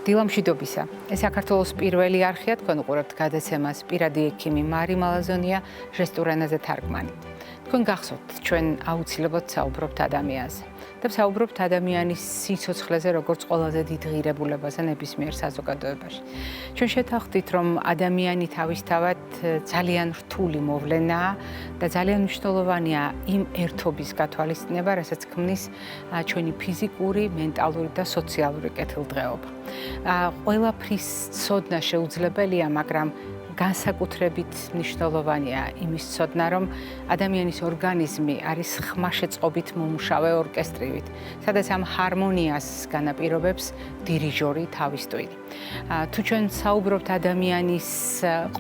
დილამშვიდობისა. ეს საქართველოს პირველი არხია, თქვენ უყურებთ გადაცემას პირადი ექიმი მარი მალაზონია, ჟესტურ ენაზე თარგმანი. თქვენ გახსოვთ, ჩვენ აუცილებლად საუბრობთ ადამიანზე. და საუბრობთ ადამიანის სიცოცხლეზე, როგორც ყველაზე დიდ ღირებულებაზე ნებისმიერ საზოგადოებაში. ჩვენ შევთანხმდით, რომ ადამიანი თავისთავად ძალიან რთული მოვლენაა და ძალიან მნიშვნელოვანია იმ ერთობის გათვალისწინება, რასაც ქმნის ჩვენი ფიზიკური, მენტალური და სოციალური კეთილდღეობა. ყველაფრის ცოდნა შეუძლებელია, მაგრამ განსაკუთრებით მნიშვნელოვანია იმის ცოდნა, რომ ადამიანის ორგანიზმი არის ხმაშეწყობით მომუშავე ორკესტრივით, სადაც ამ ჰარმონიას განაპირობებს დირიჟორი თავის ტვინი. თუ ჩვენ საუბრობთ ადამიანის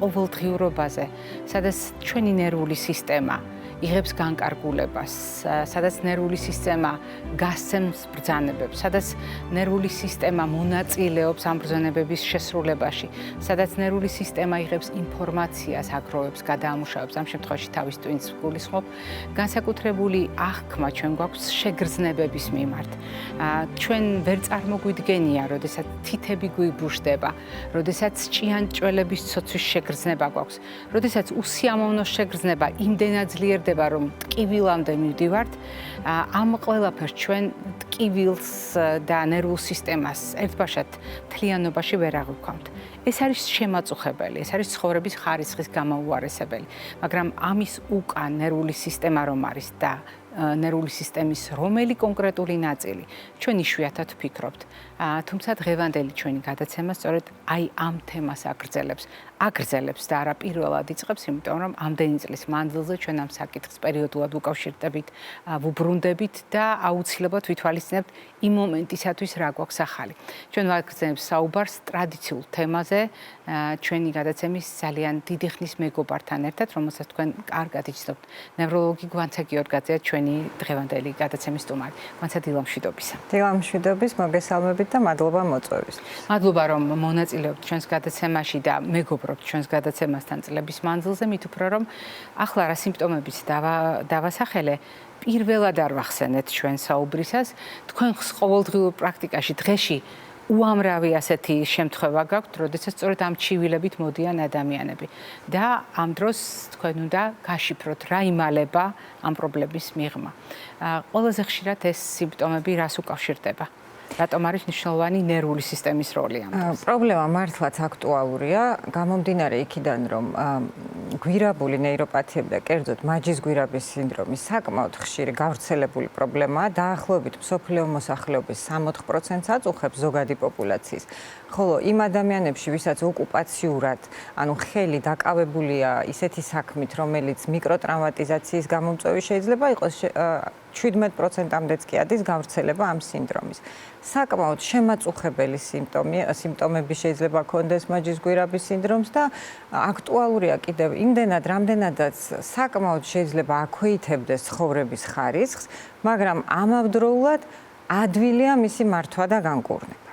ყოველდღიურობაზე, სადაც ჩვენი ნერვული სისტემა იღებს განკარგულებას, სადაც ნერვული სისტემა გასცემს ბრძანებებს, სადაც ნერვული სისტემა მონაწილეობს ამ ბრძანებების შესრულებაში, სადაც ნერვული სისტემა იღებს ინფორმაციას, აგროვებს, გადაამუშავებს, ამ შემთხვევაში თავის ტვინს გულისხმობ, განსაკუთრებული აღქმა ჩვენ გვაქვს შეგრძნებების მიმართ. ჩვენ ვერ წარმოგვიდგენია, როდესაც თითები გვიბრუშდება, როდესაც ჭიანჭველების ცოცვის შეგრძნება გვაქვს, როდესაც უსიამოვნო შეგრძნება იმდენად ძლიერდება, რომ ტკივილამდე მივდივართ, ამ ყველაფერს ჩვენ ტკივილს და ნერვულ სისტემას ერთბაშად მთლიანობაში ვერ აღვქვამთ. ეს არის შემაწუხებელი, ეს არის ცხოვრების ხარისხის გამაუარესებელი, მაგრამ ამის უკან ნერვული სისტემა რომ არის და ნერვული სისტემის რომელი კონკრეტული ნაწილი ჩვენ იშვიათად ვფიქრობთ. თუმცა დღევანდელი ჩვენი გადაცემა სწორედ აი ამ თემას აგრძელებს და არა პირველად იწყებს, იმიტომ რომ ამდენი წლის მანძილზე ჩვენ ამ საკითხს პერიოდულად უკავშირდებით, ვუბრუნდებით და აუცილებლად ვითვალისწინებთ იმ მომენტისათვის რა გვაქვს ახალი. ჩვენ ვაგრძელებთ საუბარს ტრადიციულ თემაზე, ჩვენი გადაცემის ძალიან დიდი ხნის მეგობართან ერთად, რომელსაც თქვენ კარგად იცნობთ, ნევროლოგი გვანცა გიორგაძეა ჩვენი დღევანდელი გადაცემის სტუმარი. გვანცა დილამშვიდობისა. დილამშვიდობის, მოგესალმებით და მადლობა მოწვევის. მადლობა რომ მონაწილეობთ ჩვენს გადაცემაში და მეგობრობთ ჩვენს გადაცემასთან წლების მანძილზე, მით უფრო რომ ახლა რა სიმპტომებიც დავასახელე, პირველად არ ვახსენეთ ჩვენ საუბრისას, თქვენ ყოველდღიურ პრაქტიკაში დღეში უამრავი ასეთი შემთხვევა გაქვთ, როდესაც სწორედ ამ ჩივილებით მოდიან ადამიანები და ამ დროს თქვენ უნდა გაშიფროთ რა იმალება ამ პრობლემის მიღმა. ყველაზე ხშირად ეს სიმპტომები რას უკავშირდება? რატომ არის მნიშვნელოვანი ნერვული სისტემის როლი ამ დროს? პრობლემა მართლაც აქტუალურია, გამომდინარე იქიდან, რომ გვირაბული ნეიროპათიები და კერძოდ მაჯის გვირაბის სინდრომი საკმაოდ ხშირი გავრცელებული პრობლემაა, დაახლოებით მსოფლიო მოსახლეობის 60%-ს აწუხებს ზოგადი პოპულაციის. ხოლო იმ ადამიანებში, ვისაც ოკუპაციურად, ანუ ხელი დაკავებულია ისეთი საქმით, რომელიც მიკროტრაუმატიზაციის გამომწვევი შეიძლება იყოს, 17%-მდეც კი ადის გავრცელება ამ სინდრომის. საკმაოდ შემაწუხებელი სიმპტომები შეიძლება ჰქონდეს მაჯის გვირაბის სინდრომს და აქტუალურია კიდევ იმდენად, რამდენადაც საკმაოდ შეიძლება აქვეითებდეს ცხოვრების ხარისხს, მაგრამ ამავდროულად ადვილია მისი მართვა და განკურნება.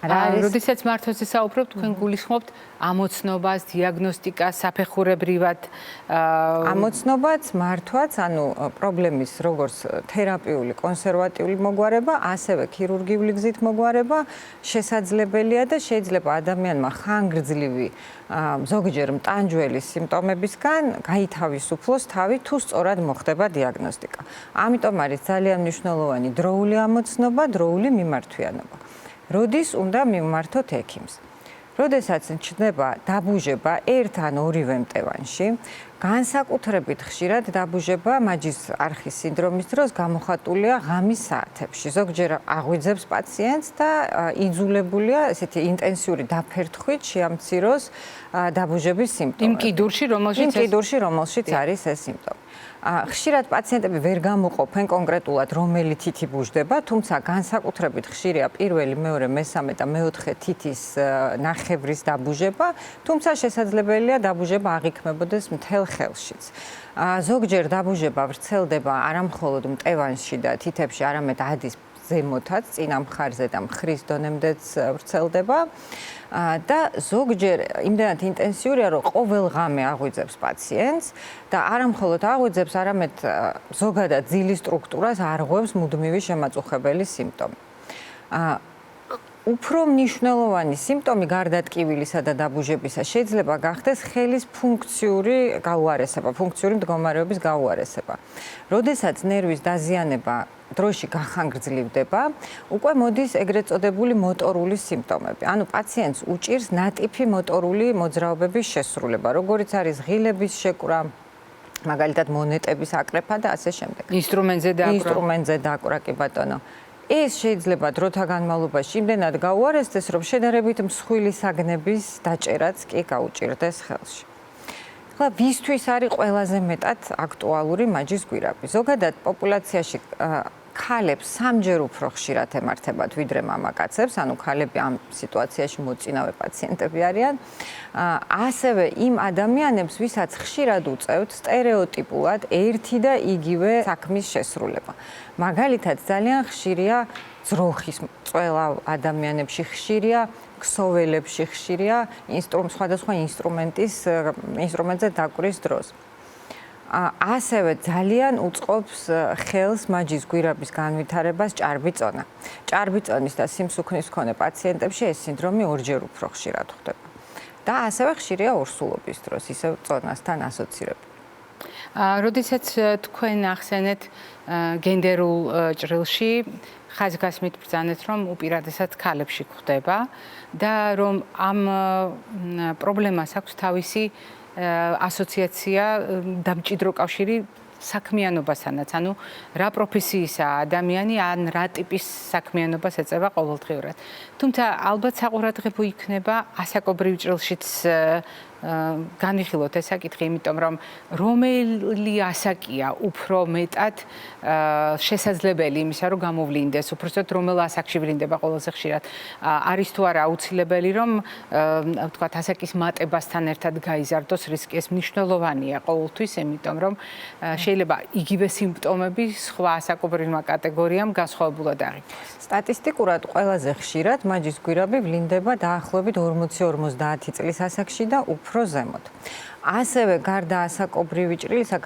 როდესაც მართვაზე საუბრობთ, თქვენ გულისხმობთ ამოცნობას, დიაგნოსტიკას, საფეხურებრივად ამოცნობას, მართვაც, ანუ პრობლემის როგორც თერაპიული, კონსერვატიული მოგვარება, ასევე ქირურგიული გზით მოგვარება შესაძლებელია და შეიძლება ადამიანმა ხანგრძლივი ზოგჯერ მტანჯველი სიმპტომებისგან გაითავისუფლოს თავი, თუ სწორად მოხდება დიაგნოსტიკა. ამიტომ არის ძალიან მნიშვნელოვანი დროული ამოცნობა, დროული მიმართვიანობა. როდის უნდა მივმართოთ ექიმს? როდესაც ჩნდება დაბუჟება ერთ ან ორივე მტევანში, განსაკუთრებით ხშირად დაბუჟება მაჯის არხის სინდრომის დროს გამოხატულია ღამის საათებში. ზოგჯერ აღვიძებს პაციენტს და იძულებულია ესეთი ინტენსიური დაფერთხვით შეამციროს დაბუჟების სიმპტომები. იმ კიდურში, რომელშიც არის ეს სიმპტომი. ხშირად პაციენტები ვერ გამოყოფენ კონკრეტულად რომელი თითი ბუჟდება, თუმცა განსაკუთრებით ხშირია პირველი, მეორე, მესამე და მეოთხე თითის ნახევრის დაბუჟება, თუმცა შესაძლებელია დაბუჟება აღიქმებოდეს მთელ ხელშიც. ზოგჯერ დაბუჟება ვრცელდება არა მხოლოდ მტევანში და თითებში, არამედ ადის ზემოთაც, წინა მხარზე და მხრის დონემდეც ვრცელდება. და ზოგჯერ იმდენად ინტენსიურია, რომ ყოველ ღამე აღვიძებს პაციენტს და არა მხოლოდ აღვიძებს, არამედ ზოგადად ძილის სტრუქტურას არღვევს მუდმივი შემაწუხებელი სიმპტომი. უფრო მნიშვნელოვანი სიმპტომი გარდა ტკივილისა და დაბუჟებისა შეიძლება გახდეს ხელის ფუნქციური გაუარესება, ფუნქციური მდგომარეობის გაუარესება. როდესაც ნერვის დაზიანება დროში გახანგრძლივდება, უკვე მოდის ეგრეთ წოდებული მოტორული სიმპტომები. ანუ პაციენტს უჭირს ნატიფი მოტორული მოძრაობების შესრულება, როგორიც არის ღილების შეკვრა, მაგალითად მონეტების აკრეფა და ასე შემდეგ. ინსტრუმენტზე დაკვრა, კი ბატონო. ეს შეიძლება დროთა განმავლობაში იმდენად გაუარესდეს, რომ შედარებით მსხვილი საგნების დაჭერაც კი გაუჭირდეს ხელში. ახლა ვისთვის არის ყველაზე მეტად აქტუალური მაჯის გვირაბი? ზოგადად პოპულაციაში ქალებს სამჯერ უფრო ხშირად ემართებათ ვიდრე მამაკაცებს, ანუ ქალები ამ სიტუაციაში მოწინავე პაციენტები არიან. ასევე იმ ადამიანებს, ვისაც ხშირად უწევთ სტერეოტიპულად ერთი და იგივე საქმის შესრულება. მაგალითად, ძალიან ხშირია ძროხის წველა ადამიანებში, ხშირია ქსოველებში, ხშირია სხვადასხვა ინსტრუმენტზე დაკვრის დროს. ასევე ძალიან უწყობს ხელს მაჯის გვირაბის განვითარებას ჭარბიწონა. ჭარბიწონის და სიმსუქნის მქონე პაციენტებში ეს სინდრომი ორჯერ უფრო ხშირად ხდება. და ასევე ხშირია ორსულობის დროს, ისევ წონასთან ასოცირებული. როდესაც თქვენ ახსენეთ გენდერულ ჭრილში, ხაზგასმით ბრძანეთ, რომ უპირატესად ქალებში გვხდება და რომ ამ პრობლემას აქვს თავისი ასოციაცია და მჭიდრო კავშირი საქმიანობასთანაც, ანუ რა პროფესიისაა ადამიანი, ან რა ტიპის საქმიანობას ეწევა ყოველდღიურად. თუმცა ალბათ საყურადღებო იქნება ასაკობრივ ჭრილშიც განვიხილოთ ეს საკითხი, იმიტომ რომ რომელი ასაკია უფრო მეტად შესაძლებელი იმისა, რომ გამოვლინდეს, უბრალოდ რომელ ასაკში ვლინდება ყველაზე ხშირად. არის თუ არა აუცილებელი, რომ ვთქვათ, ასაკის მატებასთან ერთად გაიზარდოს რისკი. ეს მნიშვნელოვანია ყოველთვის, იმიტომ რომ შეიძლება იგივე სიმპტომები სხვა ასაკობრივმა კატეგორიამ განსხვავებულად აღიქვას. სტატისტიკურად ყველაზე ხშირად მაჯის გვირაბი ვლინდება დაახლოებით 40-50 წლის ასაკში და უფრო ზემოთ. ასევე გარდა ასაკობრივი ჭრილისა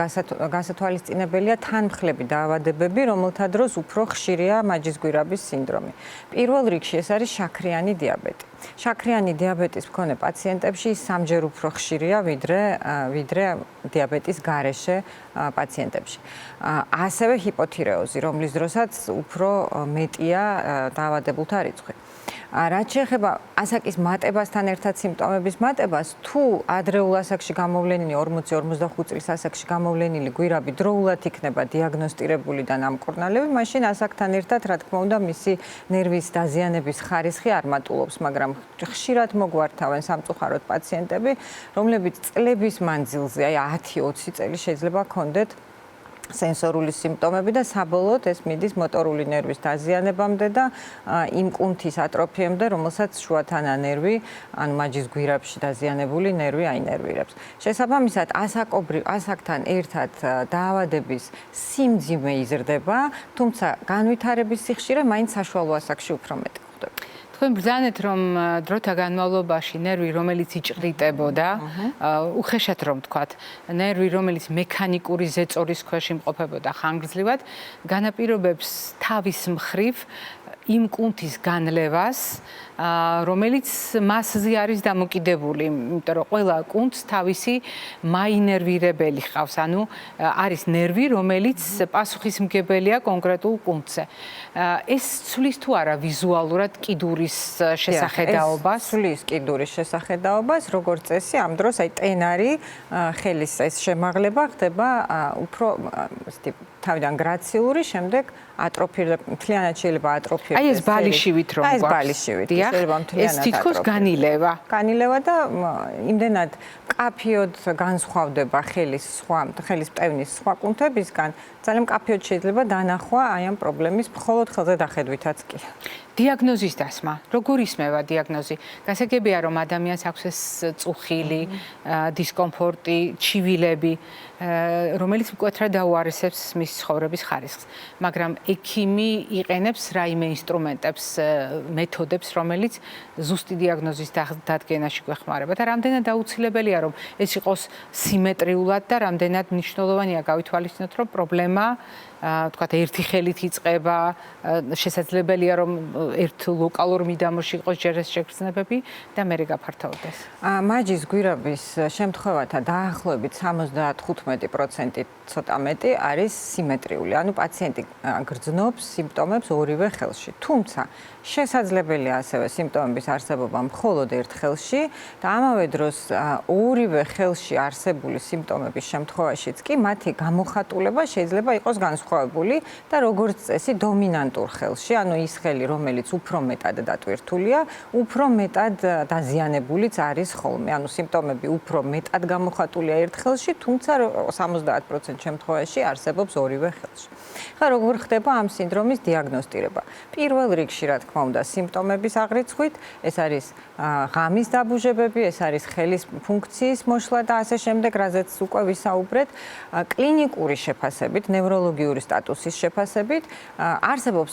გასათვალისწინებელია თანმხლები დაავადებები, რომელთა დროს უფრო ხშირია მაჯის გვირაბის სინდრომი. პირველ რიგში ეს არის შაქრიანი დიაბეტი. შაქრიანი დიაბეტის მქონე პაციენტებში სამჯერ უფრო ხშირია ვიდრე დიაბეტის გარეშე პაციენტებში. ასევე ჰიპოთირეოზი, რომლის დროსაც უფრო მეტია დაავადებულთა რიცხვი. რაც შეეხება ასაკის მატებასთან ერთად სიმპტომების მატებას, თუ ადრეულ ასაკში გამოვლენილი 40-45 წლის ასაკში გამოვლენილი გვირაბი დროულად იქნება დიაგნოსტირებული და დამკურნალებული, მაშინ ასაკთან ერთად, რა თქმა უნდა, მისი ნერვის დაზიანების ხარისხი არ მატულობს, მაგრამ ხშირად მოგვართავენ სამწუხაროდ პაციენტები, რომლებიც წლების მანძილზე, აი 10-20 წელი შეიძლება ჰქონდეთ სენსორული სიმპტომები და საბოლოოდ ეს მიდის მოტორული ნერვის დაზიანებამდე და იმ კუნთის ატროფიამდე, რომელსაც შუათანა ნერვი, ანუ მაჯის გვირაბში დაზიანებული ნერვი აინერვირებს. შესაბამისად, ასაკთან ერთად დაავადების სიმძიმე იზრდება, თუმცა განვითარების სიხშირე მაინც საშუალო ასაკში უფრო მეტი ხდება. თქვენ ბრძანეთ, რომ დროთა განმავლობაში ნერვი, რომელიც იჭრიტებოდა, უხეშად რომ ვთქვათ, ნერვი, რომელიც მექანიკური ზეწოლის ქვეშ იმყოფებოდა ხანგრძლივად, განაპირობებს თავის მხრივ იმ კუნთის განლევას, რომელიც მასზე არის დამოკიდებული, იმიტომ რომ ყველა კუნთს თავისი მაინერვირებელი ჰყავს, ანუ არის ნერვი, რომელიც პასუხისმგებელია კონკრეტულ კუნთზე. ეს ცვლის თუ არა ვიზუალურად კიდურის შესახედაობას? ცვლის კიდურის შესახედაობას, როგორც წესი, ამ დროს აი ტენარი ხელის ეს შემაღლება ხდება უფრო თავიდან გრაციული, შემდეგ მთლიანად შეიძლება ატროფირდეს. აი ეს ბალიშივით რომ გვაქვს. აი ეს ბალიშივით შეიძლება მთლიანად ეს თითქოს განილევა. განილევა და იმდენად მკაფიოდ განსხვავდება ხელის მტევნის სხვა კუნთებისგან, ძალიან მკაფიოდ შეიძლება დანახვა აი ამ პრობლემის მხოლოდ ხელზე დახედვითაც კი. დიაგნოზის დასმა. როგორ ისმევა დიაგნოზი? გასაგებია, რომ ადამიანს აქვს ეს წუხილი, დისკომფორტი, ჩივილები, რომელიც მკვეთრად დაუარესებს მის ცხოვრების ხარისხს. მაგრამ ექიმი იყენებს რაიმე ინსტრუმენტებს, მეთოდებს, რომელიც ზუსტი დიაგნოზის დადგენაში გვეხმარება და რამდენად აუცილებელია, რომ ეს იყოს სიმეტრიულად და რამდენად მნიშვნელოვანია გავითვალისწინოთ, რომ პრობლემა თქვათ ერთი ხელით იწყება, შესაძლებელია რომ ერთ ლოკალურ მიდამოში იყოს ჯერ ეს შეგრძნებები და მერე გაფართოვდეს. მაჯის გვირაბის შემთხვევათა დაახლოებით 75% ცოტა მეტი არის სიმეტრიული. ანუ პაციენტი გრძნობს სიმპტომებს ორივე ხელში. თუმცა შესაძლებელია ასევე სიმპტომების არსებობა მხოლოდ ერთ ხელში და ამავე დროს ორივე ხელში არსებული სიმპტომების შემთხვევაშიც კი მათი გამოხატულება შეიძლება იყოს განსხვავებული და როგორც წესი დომინანტურ ხელში, ანუ ის ხელი, რომელიც უფრო მეტად დატვირთულია, უფრო მეტად დაზიანებულიც არის ხოლმე. ანუ სიმპტომები უფრო მეტად გამოხატულია ერთ ხელში, თუმცა 70% შემთხვევაში არსებობს ორივე ხელში. ხა როგორ ხდება ამ სინდრომის დიაგნოსტირება? პირველ რიგში, რა თქმა უნდა, სიმპტომების აღრიცხვით, ეს არის ღამის დაბუჟებები, ეს არის ხელის ფუნქციის მოშლა და ასე შემდეგ, რაზეც უკვე ვისაუბრეთ. კლინიკური შეფასებით, ნევროლოგიური სტატუსის შეფასებით, არსებობს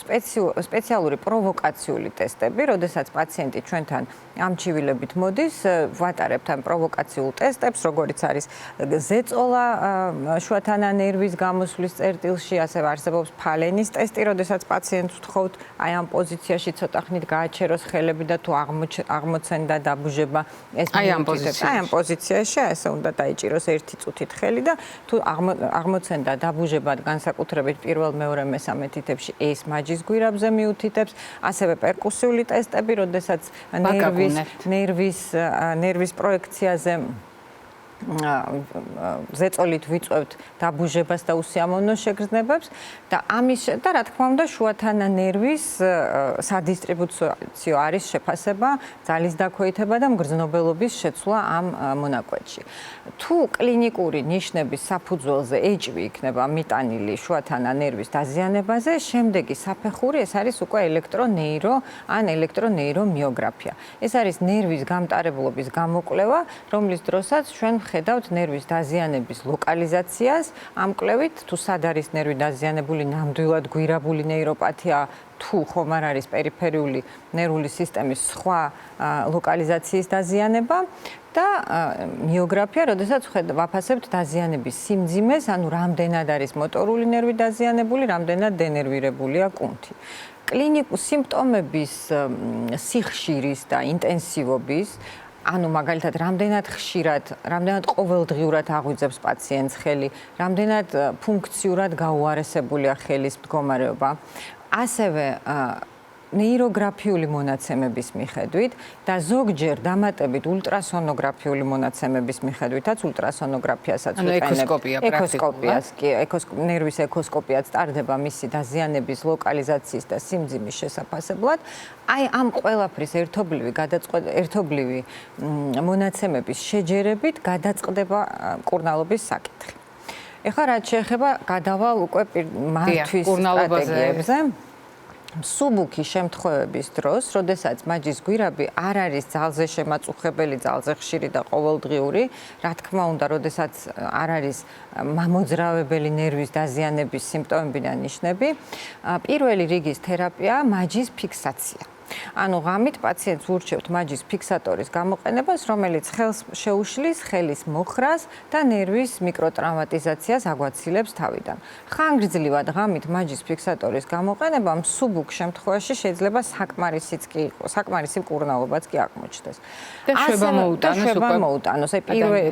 სპეციალური პროვოკაციული ტესტები, როდესაც პაციენტი ჩვენთან ამჩივილებით მოდის, ვატარებთ ამ პროვოკაციულ ტესტებს, როგორიც არის ზეწოლა შუათანანერვის გამოსვლის წერტილში, ასევე არსებობს ფალენის ტესტი, როდესაც პაციენტს ვთხოვთ აი ამ პოზიციაში ცოტა ხნით გააჩეროს ხელები და თუ აღმოცენდა დაბუჟება ეს აი ამ პოზიციაში ესე უნდა დაიჭიროს ერთი წუთით ხელი და თუ აღმოცენდა დაბუჟება განსაკუთრებით პირველ, მეორე, მესამე თითებში ეს მაჯის გვირაბზე მიუთითებს, ასევე პერკუსიული ტესტები, როდესაც ნერვის პროექციაზე ზეწოლით ვიწვევთ დაბუჟებას და უსიამოვნო შეგრძნებებს და ამის და რა თქმა უნდა შუათანანერვის სადისტრიბუციო არის შეფასება, ძალის დაქვეითება და მგრძნობელობის შეცვლა ამ მონაკვეთში. თუ კლინიკური ნიშნების საფუძველზე ეჭვი იქნება მიტანილი შუათანანერვის დაზიანებაზე, შემდეგი საფეხური ეს არის უკვე ელექტრონეირო ან ელექტრონეირომიოგრაფია. ეს არის ნერვის გამტარებლობის გამოკვლევა, რომლის დროსაც ჩვენ ხედავთ ნერვის დაზიანების ლოკალიზაციას, ამ კვლევით თუ სად არის ნერვი დაზიანებული, ნამდვილად გვირაბული ნეიროპათია თუ ხომ არ არის პერიფერიული ნერვული სისტემის სხვა ლოკალიზაციის დაზიანება და მიოგრაფია, როდესაც ვაფასებთ დაზიანების სიმძიმეს, ანუ რამდენად არის მოტორული ნერვი დაზიანებული, რამდენად დენერვირებულია კუნთი. კლინიკურ სიმპტომების სიხშირის და ინტენსივობის ანუ მაგალითად რამდენად ხშირად, რამდენად ყოველდღიურად აღვიძებს პაციენტს ხელი, რამდენად ფუნქციურად გაუარესებულია ხელის მდგომარეობა. ასევე ნეიროგრაფიული მონაცემების მიხედვით და ზოგჯერ დამატებით ულტრასონოგრაფიული მონაცემების მიხედვითაც ულტრასონოგრაფიასაც ნერვის ეკოსკოპიაც ტარდება მისი დაზიანების ლოკალიზაციის და სიმძიმის შესაფასებლად. აი ამ ყველაფრის ერთობლივი მონაცემების შეჯერებით გადაწყდება მკურნალობის საკითხი. ეხლა რაც შეეხება გადავალ უკვე მართვის სტრატეგიებზე. მსუბუქი შემთხვევების დროს, როდესაც მაჯის გვირაბი არ არის ძალზე შემაწუხებელი, ძალზე ხშირი და ყოველდღიური, რა თქმა უნდა, როდესაც არ არის მამოძრავებელი ნერვის დაზიანების სიმპტომები და ნიშნები, პირველი რიგის თერაპია მაჯის ფიქსაცია. ანუ ღამით პაციენტს ურჩევთ მაჯის ფიქსატორის გამოყენებას, რომელიც ხელს შეუშლის ხელის მოხრას და ნერვის მიკროტრაუმატიზაციას აგვაცილებს თავიდან. ხანგრძლივად ღამით მაჯის ფიქსატორის გამოყენება მსუბუქ შემთხვევაში შეიძლება საკმარისიც კი იყოს, საკმარისი მკურნალობაც კი აღმოჩნდეს. და შვება მოუტანოს.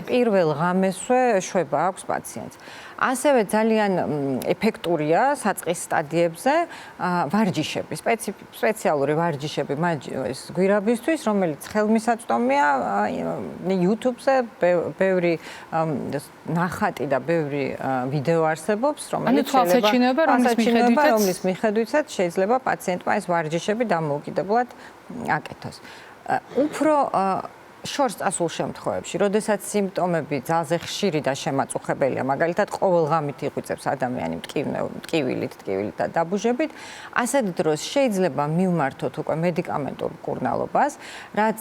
პირველ ღამესვე შვება აქვს პაციენტს. ასევე ძალიან ეფექტურია საწყის სტადიებზე ვარჯიშები, სპეციალური ვარჯიშები მაჯის გვირაბისთვის, რომელიც ხელმისაწვდომია YouTube-ზე ბევრი ნახატი და ბევრი ვიდეო არსებობს, რომელიც რომლის მიხედვითაც შეიძლება პაციენტმა ეს ვარჯიშები დამოუკიდებლად აკეთოს. უფრო შორს წასულ შემთხვევებში, როდესაც სიმპტომები ძალზე ხშირი და შემაწუხებელია, მაგალითად ყოველღამით იღვიძებს ადამიანი ტკივილით და დაბუჟებით, ასეთ დროს შეიძლება მივმართოთ უკვე მედიკამენტურ მკურნალობას, რაც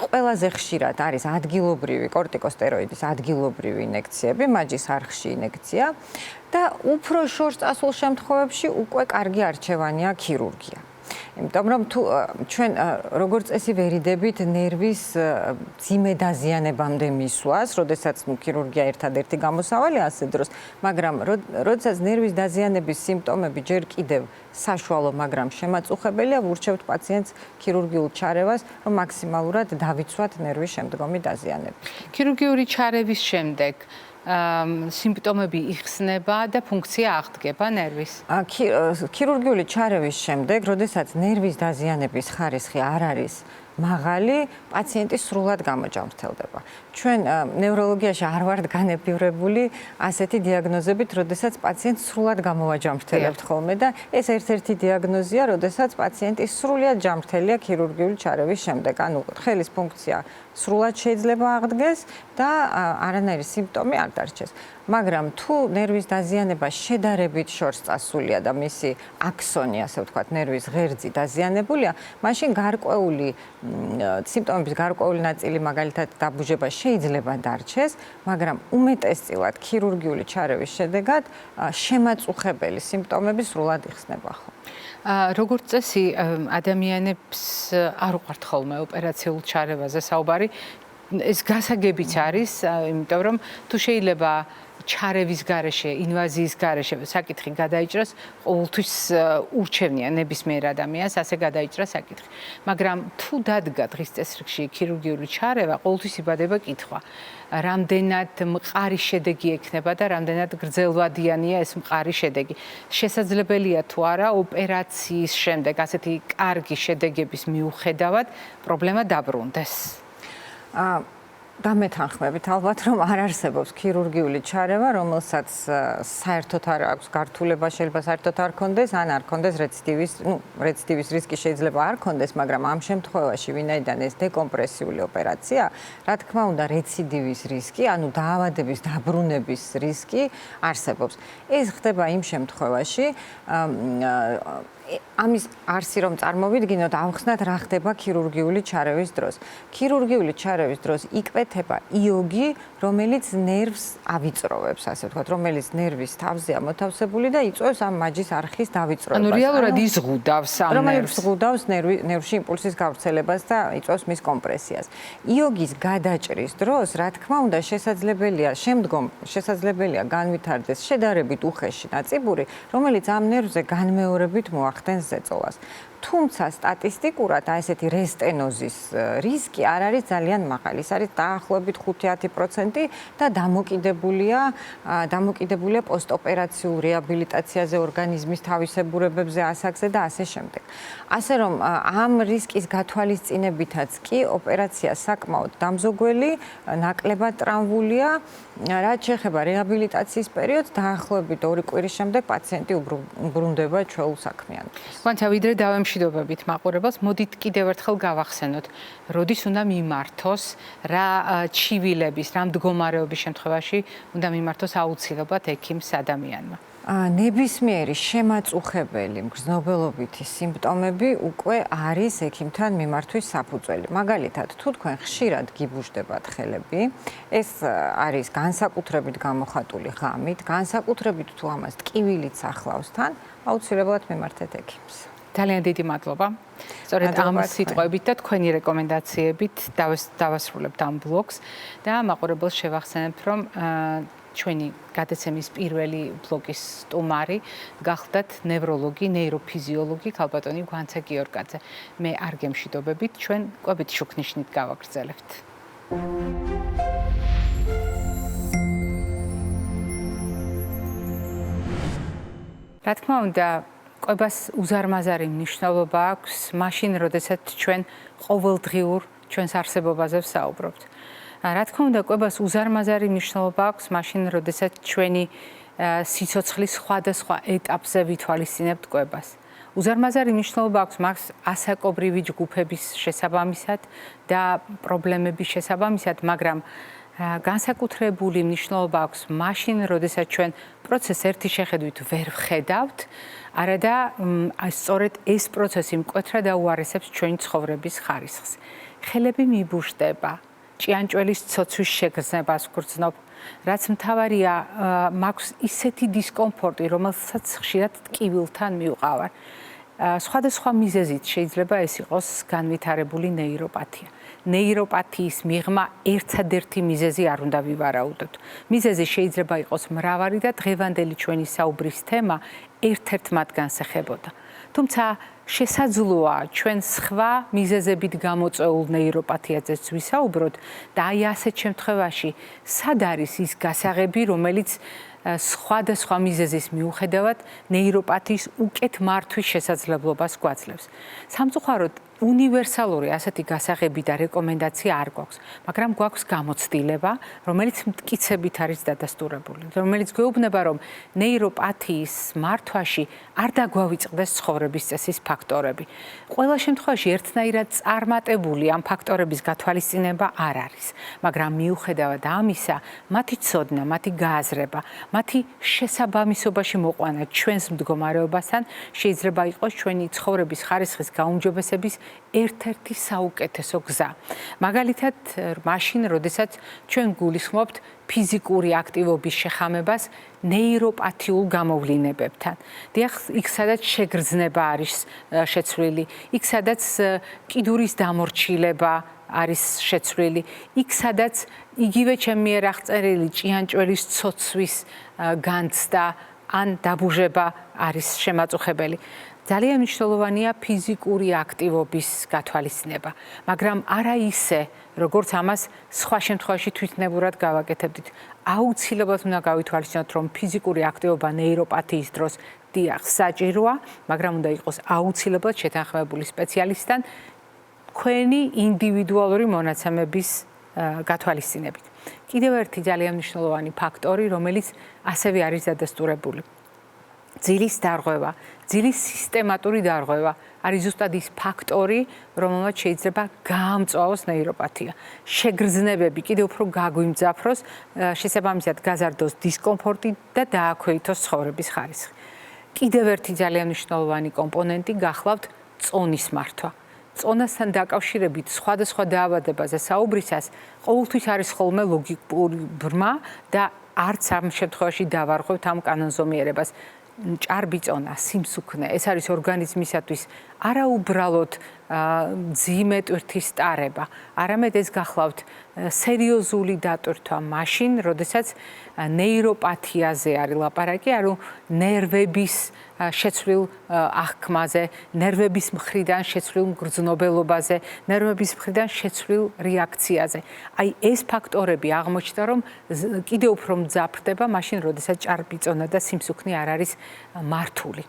ყველაზე ხშირად არის ადგილობრივი კორტიკოსტეროიდის ადგილობრივი ინექციები, მაჯის არხში ინექცია და უფრო შორს წასულ შემთხვევებში უკვე კარგი არჩევანია ქირურგია. იმიტომ რომ თუ ჩვენ როგორც წესი ვერიდებით ნერვის ძიმე დაზიანებამდე მისვლას, როდესაც ქირურგია ერთადერთი გამოსავალი ასე დროს, მაგრამ როდესაც ნერვის დაზიანების სიმპტომები ჯერ კიდევ საშუალო, მაგრამ შემაწუხებელია, ვურჩევთ პაციენტს ქირურგიულ ჩარევას, რომ მაქსიმალურად დავიცვათ ნერვის შემდგომი დაზიანება. ქირურგიული ჩარევის შემდეგ სიმპტომები იხსნება და ფუნქცია აღდგება ნერვის. ქირურგიული ჩარევის შემდეგ, როდესაც ნერვის დაზიანების ხარისხი არ არის მაღალი, პაციენტი სრულად გამოჯამრთელდება. ჩვენ ნევროლოგიაში არ ვართ განეპირებული ასეთი დიაგნოზებით, როდესაც პაციენტს სრულად გამოვაჯამრთელებთ ხოლმე და ეს ერთ-ერთი დიაგნოზია, როდესაც პაციენტი სრულად ჯამრთელია ქირურგიული ჩარევის შემდეგ. ანუ ხელის ფუნქცია სრულად შეიძლება აღდგეს და არანაირი სიმპტომი არ დარჩეს. მაგრამ თუ ნერვის დაზიანება შედარებით შორს წასულია და მისი აქსონი, ასე ვთქვათ, ნერვის ღერძი დაზიანებულია, მაშინ გარკვეული სიმპტომების გარკვეული ნაწილი, მაგალითად დაბუჟება შეიძლება დარჩეს, მაგრამ უმეტესწილად ქირურგიული ჩარევის შედეგად შემაწუხებელი სიმპტომები სრულად იხსნება ხო. როგორც წესი, ადამიანებს არ უყვართ ხოლმე ოპერაციულ ჩარევაზე საუბარი. ეს გასაგებიც არის, იმიტომ რომ თუ შეიძლება ჩარევის გარეშე, ინვაზიის გარეშე საკითხი გადაიჭრას, ყოველთვის ურჩევნია ნებისმიერ ადამიანს ასე გადაიჭრა საკითხი. მაგრამ თუ დადგა დღის წესრიგში ქირურგიული ჩარევა, ყოველთვის იბადება კითხვა. რამდენად მყარი შედეგი ექნება და რამდენად გრძელვადიანია ეს მყარი შედეგი. შესაძლებელია თუ არა ოპერაციის შემდეგ ასეთი კარგი შედეგების მიუხედავად პრობლემა დაბრუნდეს. დამეთანხმებით ალბათ რომ არ არსებობს ქირურგიული ჩარევა, რომელსაც საერთოდ არ აქვს გართულება, შეიძლება საერთოდ არ ქონდეს, ან არ ქონდეს რეციდივის რისკი შეიძლება არ ქონდეს, მაგრამ ამ შემთხვევაში ვინაიდან ეს დეკომპრესიული ოპერაცია, რა თქმა უნდა, რეციდივის რისკი, ანუ დაავადების დაბრუნების რისკი არსებობს. ეს ხდება იმ შემთხვევაში, ამის არსი რომ წარმოვიდგინოთ, ავხსნათ რა ხდება ქირურგიული ჩარევის დროს. ქირურგიული ჩარევის დროს იკვეთება იოგი, რომელიც ნერვს ავიწროვებს, ასე ვთქვათ, რომელიც ნერვის თავზეა მოთავსებული და იწვევს ამ მაჯის არხის დავიწროვებას. ანუ რეალურად იზღუდავს ამ ნერვს. რომელიც ზღუდავს ნერვში იმპულსის გავრცელებას და იწვევს მის კომპრესიას. იოგის გადაჭრის დროს, რა თქმა უნდა, შესაძლებელია განვითარდეს შედარებით უხეში ნაწიბური, რომელიც ამ ნერვზე განმეორებით მოახდენს ზეწოლას. თუმცა სტატისტიკურად ესეთი რესტენოზის რისკი არ არის ძალიან მაღალი. ის არის დაახლოებით 5-10% და დამოკიდებულია პოსტოპერაციულ რეაბილიტაციაზე, ორგანიზმის თავისებურებებზე, ასაკზე და ასე შემდეგ. ასე რომ ამ რისკის გათვალისწინებითაც კი ოპერაცია საკმაოდ დამზოგველი, ნაკლებად ტრამვულია, რაც შეეხება რეაბილიტაციის პერიოდს, დაახლოებით 2 კვირის შემდეგ პაციენტი უბრუნდება ჩვეულ საქმიანობას. ხანცა ვიდრე დავემშვიდობებით მაყურებელს, მოდით კიდევ ერთხელ გავახსენოთ, როდის უნდა მიმართოს, რა ჩივილების, რა მდგომარეობის შემთხვევაში უნდა მიმართოს აუცილებლად ექიმს ადამიანმა. ნებისმიერი შემაწუხებელი მგრძნობელობითი სიმპტომები უკვე არის ექიმთან მიმართვის საფუძველი. მაგალითად, თუ თქვენ ხშირად გიბუჟდებათ ხელები, ეს არის განსაკუთრებით გამოხატული ღამით, განსაკუთრებით თუ ამას ტკივილიც ახლავს თან, აუცილებლად მიმართეთ ექიმს. ძალიან დიდი მადლობა. სწორედ ამ სიტყვებით და თქვენი რეკომენდაციებით დავასრულებთ ამ ბლოგს და მაყურებელს შევახსენებ, რომ ჩვენი გადაცემის პირველი ბლოგის სტუმარი გახლდათ ნევროლოგი, ნეიროფიზიოლოგი ქალბატონი გვანცა გიორგაძე. მე არ გემშვიდობებით, ჩვენ კვებით შუქნიშნით გავაგრძელებთ. რა თქმა უნდა, კვებას უზარმაზარი მნიშვნელობა აქვს მაშინ, როდესაც ჩვენ ყოველდღიურ ჩვენს არსებობაზე ვსაუბრობთ. რა თქმა უნდა, კვებას უზარმაზარი მნიშვნელობა აქვს მაშინ, როდესაც ჩვენი სიცოცხლის სხვადასხვა ეტაპზე ვითვალისწინებთ კვებას. უზარმაზარი მნიშვნელობა აქვს მას ასაკობრივი ჯგუფების შესაბამისად და პრობლემების შესაბამისად, მაგრამ განსაკუთრებული მნიშვნელობა აქვს მაშინ, როდესაც ჩვენ პროცესს ერთი შეხედვით ვერ ვხედავთ, არადა სწორედ ეს პროცესი მკვეთრად აუარესებს ჩვენი ცხოვრების ხარისხს. ხელები მიბუჟდება, ჭიანჭველის ცოცვის შეგრძნებას ვგრძნობ, რაც მთავარია, მაქვს ისეთი დისკომფორტი, რომელსაც ხშირად ტკივილთან მივყავარ. სხვადასხვა მიზეზით შეიძლება ეს იყოს განვითარებული ნეიროპათია. ნეიროპათიის მიღმა ერთადერთი მიზეზი არ უნდა ვივარაუდოთ. მიზეზი შეიძლება იყოს მრავალი და დღევანდელი ჩვენი საუბრის თემა ერთ-ერთ მათგანს ეხებოდა. თუმცა შესაძლოა ჩვენ სხვა მიზეზებით გამოწვეულ ნეიროპათიაზეც ვისაუბროთ და აი ასეთ შემთხვევაში სად არის ის გასაღები, რომელიც სხვადასხვა მიზეზის მიუხედავად ნეიროპათიის უკეთ მართვის შესაძლებლობას გვაძლევს. სამწუხაროდ უნივერსალური ასეთი გასაღები და რეკომენდაცია არ გვაქვს, მაგრამ გვაქვს გამოცდილება, რომელიც მტკიცებით არის დადასტურებული, რომელიც გვეუბნება, რომ ნეიროპათიის მართვაში არ დაგვავიწყდეს ცხოვრების წესის ფაქტორები. ყველა შემთხვევაში ერთნაირად წარმატებული ამ ფაქტორების გათვალისწინება არ არის, მაგრამ მიუხედავად ამისა, მათი ცოდნა, მათი გააზრება, მათი შესაბამისობაში მოყვანა ჩვენს მდგომარეობასთან შეიძლება იყოს ჩვენი ცხოვრების ხარისხის გაუმჯობესების ერთ-ერთი საუკეთესო გზა. მაგალითად, მაშინ, როდესაც ჩვენ გულისხმობთ ფიზიკური აქტივობის შეხამებას ნეიროპათიულ გამოვლინებებთან. დიახ, იქ სადაც შეგრძნება არის შეცვლილი, იქ სადაც კიდურის დამორჩილება არის შეცვლილი, იქ სადაც იგივე ჩემი მიერ აღწერილი ჭიანჭველის ცოცვის განცდა ან დაბუჟება არის შემაწუხებელი. ძალიან მნიშვნელოვანია ფიზიკური აქტივობის გათვალისწინება, მაგრამ არა ისე, როგორც ამას სხვა შემთხვევაში თვითნებურად გავაკეთებდით. აუცილებლად უნდა გავითვალისწინოთ, რომ ფიზიკური აქტივობა ნეიროპათიის დროს დიახ, საჭიროა, მაგრამ უნდა იყოს აუცილებლად შეთანხმებული სპეციალისტთან თქვენი ინდივიდუალური მონაცემების გათვალისწინებით. კიდევ ერთი ძალიან მნიშვნელოვანი ფაქტორი, რომელიც ასევე არის დადასტურებული. ძილის დარღვევა, ძილის სისტემატური დარღვევა არის ზუსტად ის ფაქტორი, რომელმაც შეიძლება გაამწვავოს ნეიროპათია. შეგრძნებები კიდევ უფრო გაგვიმძაფროს, შესაბამისად გაზარდოს დისკომფორტი და დააქვეითოს ცხოვრების ხარისხი. კიდევ ერთი ძალიან მნიშვნელოვანი კომპონენტი გახლავთ წონის მართვა. წონასთან დაკავშირებით სხვადასხვა დაავადებაზე საუბრისას ყოველთვის არის ხოლმე ლოგიკური ბრმა და არც ამ შემთხვევაში დავარღვევთ ამ კანონზომიერებას. ჭარბი წონა, სიმსუქნე, ეს არის ორგანიზმისათვის არაუბრალოდ მძიმე ტვირთის ტარება, არამედ ეს გახლავთ სერიოზული დატვირთვა მაშინ, როდესაც ნეიროპათიაზე არის ლაპარაკი, ანუ ნერვების შეცვლილ აღქმაზე, ნერვების მხრიდან შეცვლილ მგრძნობელობაზე, ნერვების მხრიდან შეცვლილ რეაქციაზე. აი ეს ფაქტორები აღმოჩნდა, რომ კიდევ უფრო მძაფრდება მაშინ, როდესაც ჭარბი წონა და სიმსუქნე არ არის მართული.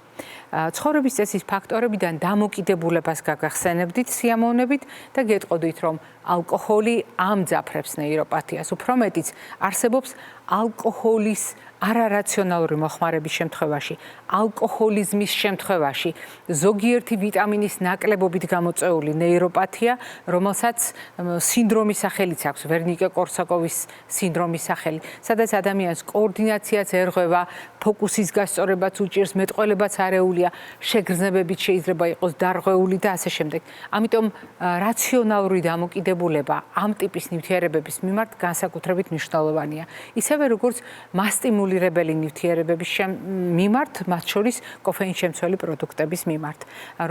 ცხოვრების წესის ფაქტორებიდან დამოკიდებულებას გაგახსენებდით სიამოვნებით და გეტყოდით, რომ ალკოჰოლი ამძაფრებს ნეიროპათიას. უფრო მეტიც, არსებობს ალკოჰოლის არარაციონალური მოხმარების შემთხვევაში, ალკოჰოლიზმის შემთხვევაში, ზოგიერთი ვიტამინის ნაკლებობით გამოწვეული ნეიროპათია, რომელსაც სინდრომის სახელიც აქვს, ვერნიკე-კორსაკოვის სინდრომის სახელი, სადაც ადამიანს კოორდინაციაც ერღვევა, ფოკუსის გასწორებაც უჭირს, მეტყველებაც არეულია, შეგრძნებებით შეიძლება იყოს დარღვეული და ასე შემდეგ. ამიტომ რაციონალური დამოკიდებულება ამ ტიპის ნივთიერებების მიმართ განსაკუთრებით მნიშვნელოვანია. ისევე როგორც მასტიმულირებელი ნივთიერებების მიმართ, მათ შორის კოფეინშემცველი პროდუქტების მიმართ.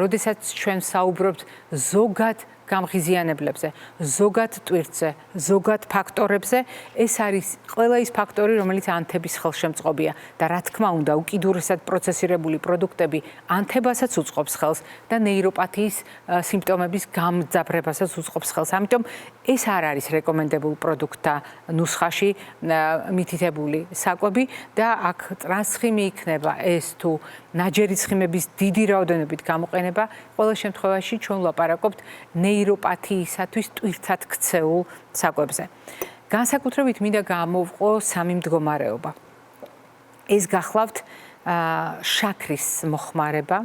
როდესაც ჩვენ საუბრობთ ზოგად გამღიზიანებლებზე, ზოგად ტვირთზე, ზოგად ფაქტორებზე, ეს არის ყველა ის ფაქტორი, რომელიც ანთების ხელშემწყობია და რა თქმა უნდა, უკიდურესად პროცესირებული პროდუქტები ანთებასაც უწყობს ხელს და ნეიროპათიის სიმპტომების გამძაფრებასაც უწყობს ხელს. ამიტომ ეს არ არის რეკომენდებულ პროდუქტთა ნუსხაში მითითებული საკვები და აქ ტრანსხიმი იქნება ეს თუ ნაჯერი ცხიმების დიდი რაოდენობით გამოყენება, ყველა შემთხვევაში ჩვენ ვლაპარაკობთ ნეიროპათიისათვის ტვირთად ქცეულ საკვებზე. განსაკუთრებით მინდა გამოვყო სამი მდგომარეობა. ეს გახლავთ შაქრის მოხმარება,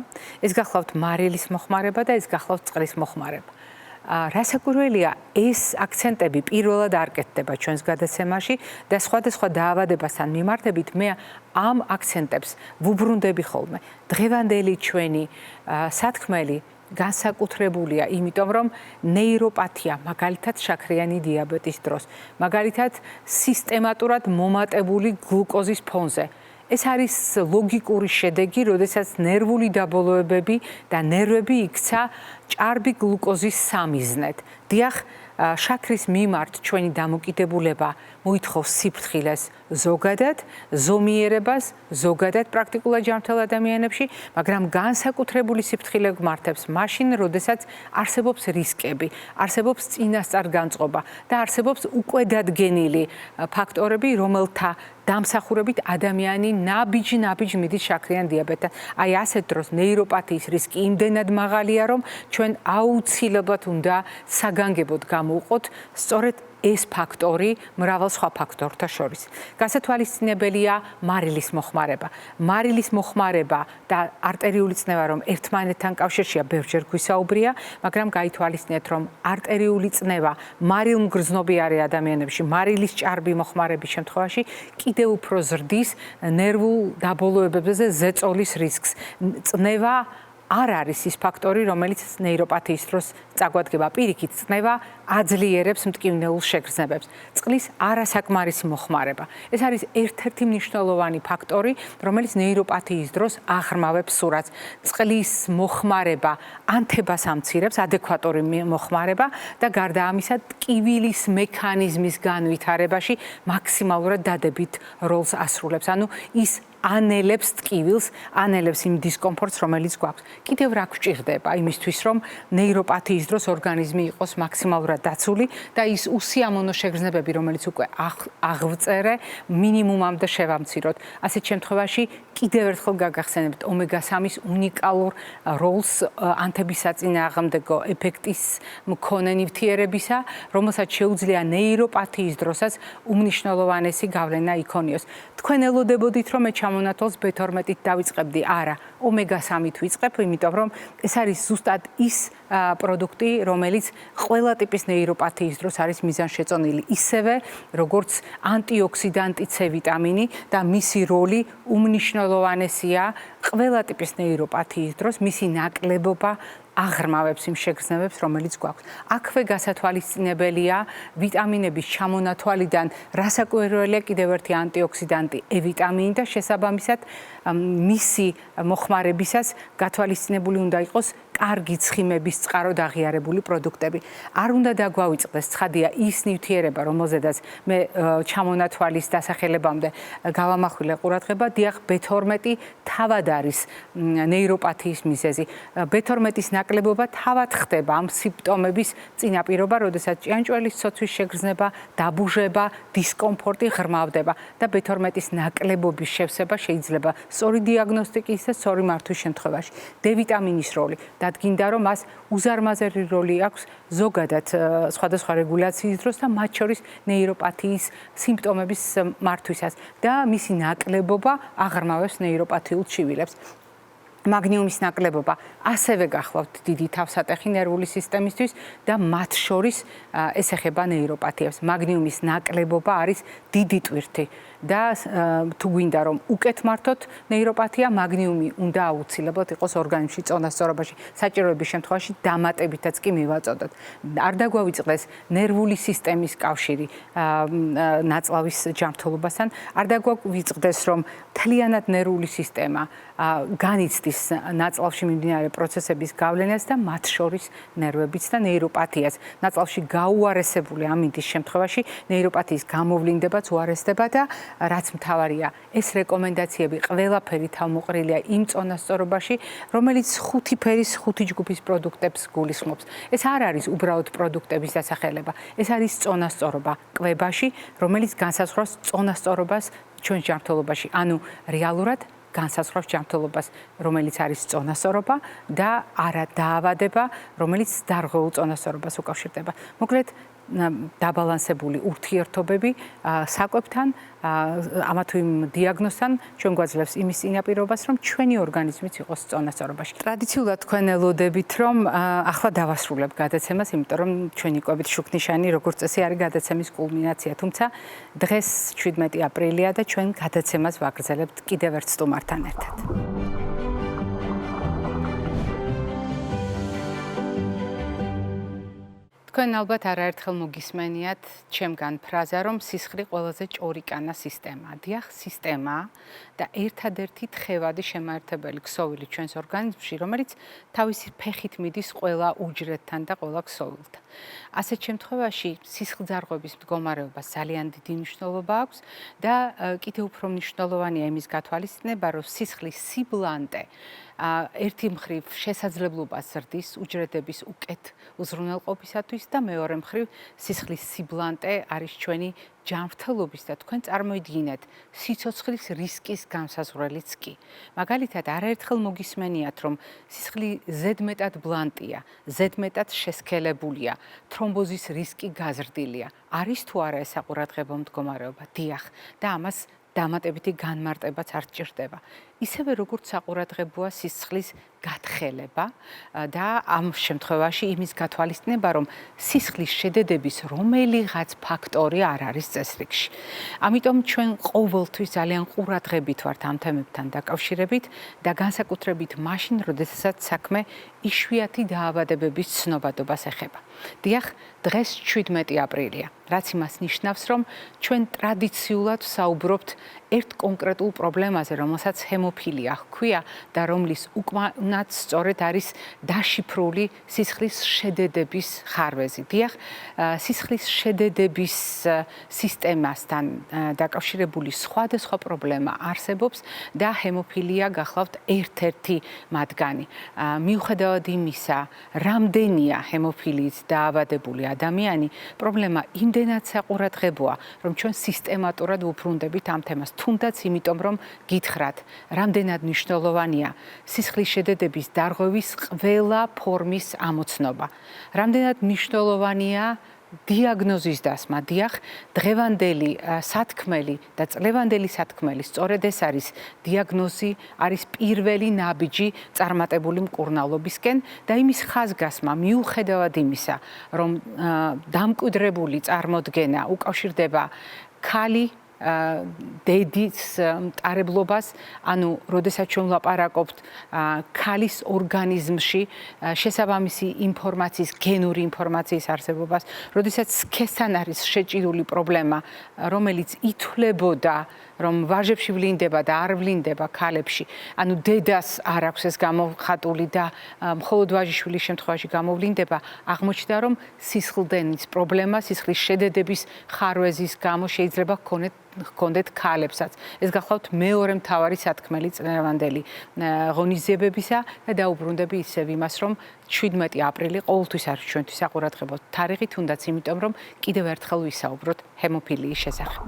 ეს გახლავთ მარილის მოხმარება და ეს გახლავთ წყლის მოხმარება. რასაკვირველია, ეს აქცენტები პირველად არ კეთდება ჩვენს გადაცემაში და სხვადასხვა დაავადებასთან მიმართებით მე ამ აქცენტებს ვუბრუნდები ხოლმე. დღევანდელი ჩვენი სათქმელი განსაკუთრებულია, იმიტომ რომ ნეიროპათია, მაგალითად შაქრიანი დიაბეტის დროს, მაგალითად სისტემატურად მომატებული გლუკოზის ფონზე, ეს არის ლოგიკური შედეგი, როდესაც ნერვული დაბოლოებები და ნერვები იქცა ჭარბი გლუკოზის სამიზნედ. დიახ, შაქრის მიმართ ჩვენი დამოკიდებულება მოითხოვს სიფრთხილეს ზოგადად, ზომიერებას ზოგადად პრაქტიკულად ჯანმრთელ ადამიანებში, მაგრამ განსაკუთრებული სიფრთხილე გმართებს მაშინ, როდესაც არსებობს რისკები, არსებობს წინასწარგანწყობა და არსებობს უკვე დადგენილი ფაქტორები, რომელთა დამსახურებით ადამიანი ნაბიჯ მიდის შაქრიან დიაბეტთან. აი ასეთ დროს ნეიროპათიის რისკი იმდენად მაღალია, რომ ჩვენ აუცილებლად უნდა საგანგებოდ გამოვყოთ სწორედ ეს ფაქტორი მრავალ სხვა ფაქტორთა შორის. გასათვალისწინებელია მარილის მოხმარება. მარილის მოხმარება და არტერიული წნევა, რომ ერთმანეთთან კავშირშია, ბევრჯერ გვისაუბრია, მაგრამ გაითვალისწინეთ, რომ არტერიული წნევა მარილმგრძნობიარე ადამიანებში, მარილის ჭარბი მოხმარების შემთხვევაში კიდევ უფრო ზრდის ნერვულ დაბოლოებებზე ზეწოლის რისკს. წნევა არ არის ის ფაქტორი, რომელიც ნეიროპათიის დროს წაგვადგება. პირიქით, წნევა აძლიერებს მტკივნეულ შეგრძნებებს. წყლის არასაკმარისი მოხმარება. ეს არის ერთ-ერთი მნიშვნელოვანი ფაქტორი, რომელიც ნეიროპათიის დროს აღრმავებს სურათს. წყლის მოხმარება ანთებას ამცირებს, ადეკვატური მოხმარება და გარდა ამისა, ტკივილის მექანიზმის განვითარებაში მაქსიმალურად დადებით როლს ასრულებს. ანუ ის ანელებს ტკივილს, ანელებს იმ დისკომფორტს, რომელიც გვაქვს. კიდევ რა გვჭირდება იმისთვის, რომ ნეიროპათიის დროს ორგანიზმი იყოს მაქსიმალურად დაცული და ის უსიამოვნო შეგრძნებები, რომელიც უკვე აღვწერე, მინიმუმამდე შევამციროთ. ასეთ შემთხვევაში კიდევ ერთხელ გაგახსენებთ ომეგა-3-ის უნიკალურ როლს ანთების საწინააღმდეგო ეფექტის მქონე ნივთიერებისა, რომელსაც შეუძლია ნეიროპათიის დროსაც უმნიშვნელოვანესი გავლენა იქონიოს. თქვენ ელოდებოდით, რომ მე ჩამონათვალს B12-ით დავიწყებდი? არა, ომეგა-3-ით ვიწყებ, იმიტომ რომ ეს არის ზუსტად ის პროდუქტი, რომელიც ყველა ტიპის ნეიროპათიის დროს არის მიზანშეწონილი, ისევე როგორც ანტიოქსიდანტი C ვიტამინი და მისი როლი უმნიშვნელოვანესია ყველა ტიპის ნეიროპათიის დროს, მისი ნაკლებობა აღრმავებს იმ შეგრძნებებს, რომელიც გვაქვს. აქვე გასათვალისწინებელია ვიტამინების ჩამონათვალიდან რასაკვირველია კიდევ ერთი ანტიოქსიდანტი E ვიტამინი და შესაბამისად მისი მოხმარებისას გათვალისწინებული უნდა იყოს კარგი ცხიმების წყაროდ აღიარებული პროდუქტები. არ უნდა დაგვავიწყდეს, ცხადია, ის ნივთიერება, რომელზედაც მე ჩამონათვალის დასახელებამდე გავამახვილე ყურადღება, დიახ, B12 თავად არის ნეიროპათიის მიზეზი. B12-ის ნაკლებობა თავად ხდება ამ სიმპტომების წინაპირობა, როდესაც ჭიანჭველის ცოცვის შეგრძნება, დაბუჟება, დისკომფორტი ღრმავდება და B12-ის ნაკლებობის შევსება შეიძლება სწორი დიაგნოსტიკის და სწორი მართვის შემთხვევაში. D ვიტამინის როლი დადგინდა, რომ მას უზარმაზარი როლი აქვს ზოგადად სხვადასხვა რეგულაციის დროს და მათ შორის ნეიროპათიის სიმპტომების მართვისას და მისი ნაკლებობა აღრმავებს ნეიროპათიულ ჩივილებს. მაგნიუმის ნაკლებობა ასევე გახლავთ დიდი თავსატეხი ნერვული სისტემისთვის და მათ შორის ეს ეხება ნეიროპათიებს. მაგნიუმის ნაკლებობა არის დიდი ტვირთი და თუ გვინდა რომ უკეთ მართოთ ნეიროპათია, მაგნიუმი უნდა აუცილებლად იყოს ორგანიზმში წონასწორობაში. საჭიროების შემთხვევაში დამატებითაც კი მივაწოდოთ. არ დაგვავიწყდეს ნერვული სისტემის კავშირი ნაწლავის ჯანმრთელობასთან, არ დაგვავიწყდეს რომ მთლიანად ნერვული სისტემა განიცდის ნაწლავში მიმდინარე პროცესების გავლენას და მათ შორის ნერვებიც და ნეიროპათიას. ნაწლავში გაუარესებული ამინდის შემთხვევაში ნეიროპათიის გამოვლინდებაც უარესდება და რაც მთავარია, ეს რეკომენდაციები ყველაფერი თავმოყრილია იმ წონასწორობაში, რომელიც ხუთი ფერის, ხუთი ჯგუფის პროდუქტებს გულისხმობს. ეს არ არის უბრალოდ პროდუქტების დასახელება, ეს არის წონასწორობა კვებაში, რომელიც განსაზღვრავს წონასწორობას ჩვენ ჯანმრთელობაში. ანუ რეალურად განსაზღვრავს ჯანმრთელობას, რომელიც არის წონასწორობა და არა დაავადება, რომელიც დარღვეულ წონასწორობას უკავშირდება. მოკლედ, დაბალანსებული ურთიერთობები საკვებთან, ამა თუ იმ დიაგნოზთან ჩვენ გვაძლევს იმის წინაპირობას, რომ ჩვენი ორგანიზმიც იყოს წონასწორობაში. ტრადიციულად თქვენ ელოდებით, რომ ახლა დავასრულებ გადაცემას, იმიტომ რომ ჩვენი კვებით შუქნიშანი, როგორც წესი, არის გადაცემის კულმინაცია. თუმცა დღეს 17 აპრილია და ჩვენ გადაცემას ვაგრძელებთ კიდევ ერთ სტუმართან ერთად. თქვენ ალბათ არაერთხელ მოგისმენიათ ჩემგან ფრაზა, რომ სისხლი ყველაზე ჭორიკანა სისტემაა. დიახ, სისტემაა და ერთადერთი თხევადი შემაერთებელი ქსოვილი ჩვენს ორგანიზმში, რომელიც თავისი ფეხით მიდის ყველა უჯრედთან და ყველა ქსოვილთან. ასეთ შემთხვევაში სისხლძარღვების მდგომარეობას ძალიან დიდი მნიშვნელობა აქვს და კიდევ უფრო მნიშვნელოვანია იმის გათვალისწინება, რომ სისხლის სიბლანტე ერთი მხრივ შესაძლებლობას ზრდის უჯრედების უკეთ უზრუნველყოფისათვის და მეორე მხრივ სისხლის სიბლანტე არის ჩვენი ჯანმრთელობის და თქვენ წარმოიდგინეთ სიცოცხლის რისკის განსაზღვრელიც კი. მაგალითად, არაერთხელ მოგისმენიათ, რომ სისხლი ზედმეტად ბლანტია, ზედმეტად შესქელებულია, თრომბოზის რისკი გაზრდილია. არის თუ არა ეს საყურადღებო მდგომარეობა? დიახ, და ამას დამატებითი განმარტებაც არ სჭირდება. ისევე როგორც საყურადღებოა სისხლის გათხელება და ამ შემთხვევაში იმის გათვალისწინება, რომ სისხლის შედედების რომელიღაც ფაქტორი არ არის წესრიგში. ამიტომ ჩვენ ყოველთვის ძალიან ყურადღებით ვართ ამ თემებთან დაკავშირებით და განსაკუთრებით მაშინ, როდესაც საქმე იშვიათი დაავადებების ცნობადობას ეხება. დიახ, დღეს 17 აპრილია, რაც იმას ნიშნავს, რომ ჩვენ ტრადიციულად საუბრობთ ერთ კონკრეტულ პრობლემაზე, რომელსაც ჰემოფილია ჰქვია და რომლის უკმავნაც სწორედ არის დაშიფრული სისხლის შედედების ხარვეზი. დიახ, სისხლის შედედების სისტემასთან დაკავშირებული სხვადასხვა პრობლემა არსებობს და ჰემოფილია გახლავთ ერთ-ერთი მათგანი. მიუხედავად იმისა, რამდენია ჰემოფილიით დაავადებული ადამიანი, პრობლემა იმდენად საყურადღებოა, რომ ჩვენ სისტემატურად ვუბრუნდებით ამ თემას. თუნდაც იმიტომ, რომ გითხრათ, რამდენად მნიშვნელოვანია სისხლის შედედების დარღვევის ყველა ფორმის ამოცნობა. რამდენად მნიშვნელოვანია დიაგნოზის დასმა. დიახ, დღევანდელი სათქმელი და წლევანდელი სათქმელი სწორედ ეს არის დიაგნოზი, არის პირველი ნაბიჯი წარმატებული მკურნალობისკენ და იმის ხაზგასმა მიუხედავად იმისა, რომ დამკვიდრებული წარმოდგენა უკავშირდება ქალი დედის მტარებლობას, ანუ როდესაც ჩვენ ვლაპარაკობთ ქალის ორგანიზმში შესაბამისი ინფორმაციის, გენური ინფორმაციის არსებობას, როდესაც სქესთან არის შეჭიდული პრობლემა, რომელიც ითვლებოდა, რომ ვაჟებში ვლინდება და არ ვლინდება ქალებში, ანუ დედას არ აქვს ეს გამოხატული და მხოლოდ ვაჟიშვილის შემთხვევაში გამოვლინდება, აღმოჩნდა, რომ სისხლდენის პრობლემა, სისხლის შედედების ხარვეზის გამო შეიძლება ჰქონდეთ ქალებსაც. ეს გახლავთ მეორე მთავარი სათქმელი წლევანდელი ღონისძიებებისა და დაუბრუნდები ისევ იმას, რომ 17 აპრილი ყოველთვის არის ჩვენთვის საყურადღებო თარიღი, თუნდაც იმიტომ, რომ კიდევ ერთხელ ვისაუბროთ ჰემოფილიის შესახებ.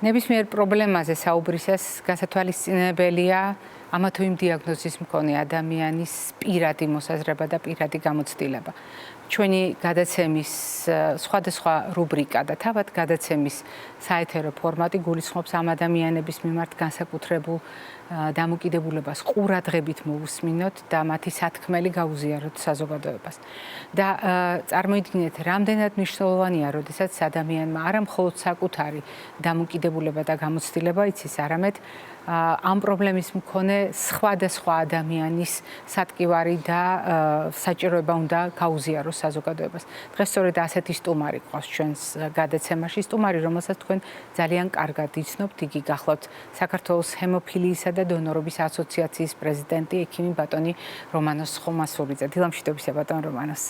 ნებისმიერ პრობლემაზე საუბრისას გასათვალისწინებელია ამა თუ იმ დიაგნოზის მქონე ადამიანის პირადი მოსაზრება და პირადი გამოცდილება. ჩვენი გადაცემის სხვადასხვა რუბრიკა და თავად გადაცემის საეთერო ფორმატი გულისხმობს ამ ადამიანების მიმართ განსაკუთრებულ დამოკიდებულებას ყურადღებით მოусმინოთ და მათი სათქმელი გაუზიაროთ საზოგადოებას. და წარმოიდგინეთ, რამდენად მნიშვნელოვანია, როდესაც ადამიანმა არა მხოლოდ საკუთარი დამოკიდებულება და გამოცდილება იცის, არამედ ამ პრობლემის მქონე სხვადასხვა ადამიანის სატკივარი და საჭიროება უნდა გაუზიაროს საზოგადოებას. დღეს სწორედ ასეთი სტუმარი ყავს ჩვენს გადაცემაში, სტუმარი, რომელსაც თქვენ ძალიან კარგად იცნობთ, იგი გახლავთ საქართველოს ჰემოფილიისა და დონორობის ასოციაციის პრეზიდენტი, ექიმი ბატონი რომანოს ხომასურიძე. დილამშვიდობისა ბატონ რომანოს.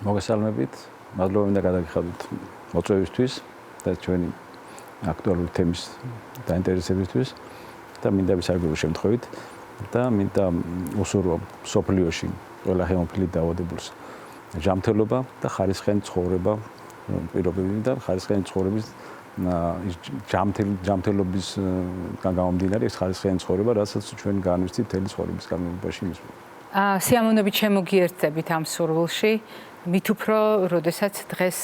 მოგესალმებით, მადლობა მინდა გადაგიხადოთ მოწვევისთვის და ჩვენი აქტუალური თემის დაინტერესებისთვის. და მინდა ვისაუბროთ შემთხვევით და მინდა უსურვო სოფლიოში ყველა ჰემოფილით დაავადებულს ჯანმრთელობა და ხარისხიანი ცხოვრება პირობები და ხარისხიანი ცხოვრების ჯანმრთელობის გამომდინარე ეს ხარისხიანი ცხოვრება, რასაც ჩვენ განვიცდით მთელი ცხოვრების განმავლობაში მისვლა. სიამოვნებით შემოგიერთებით ამ სურვილში, მით უფრო, როდესაც დღეს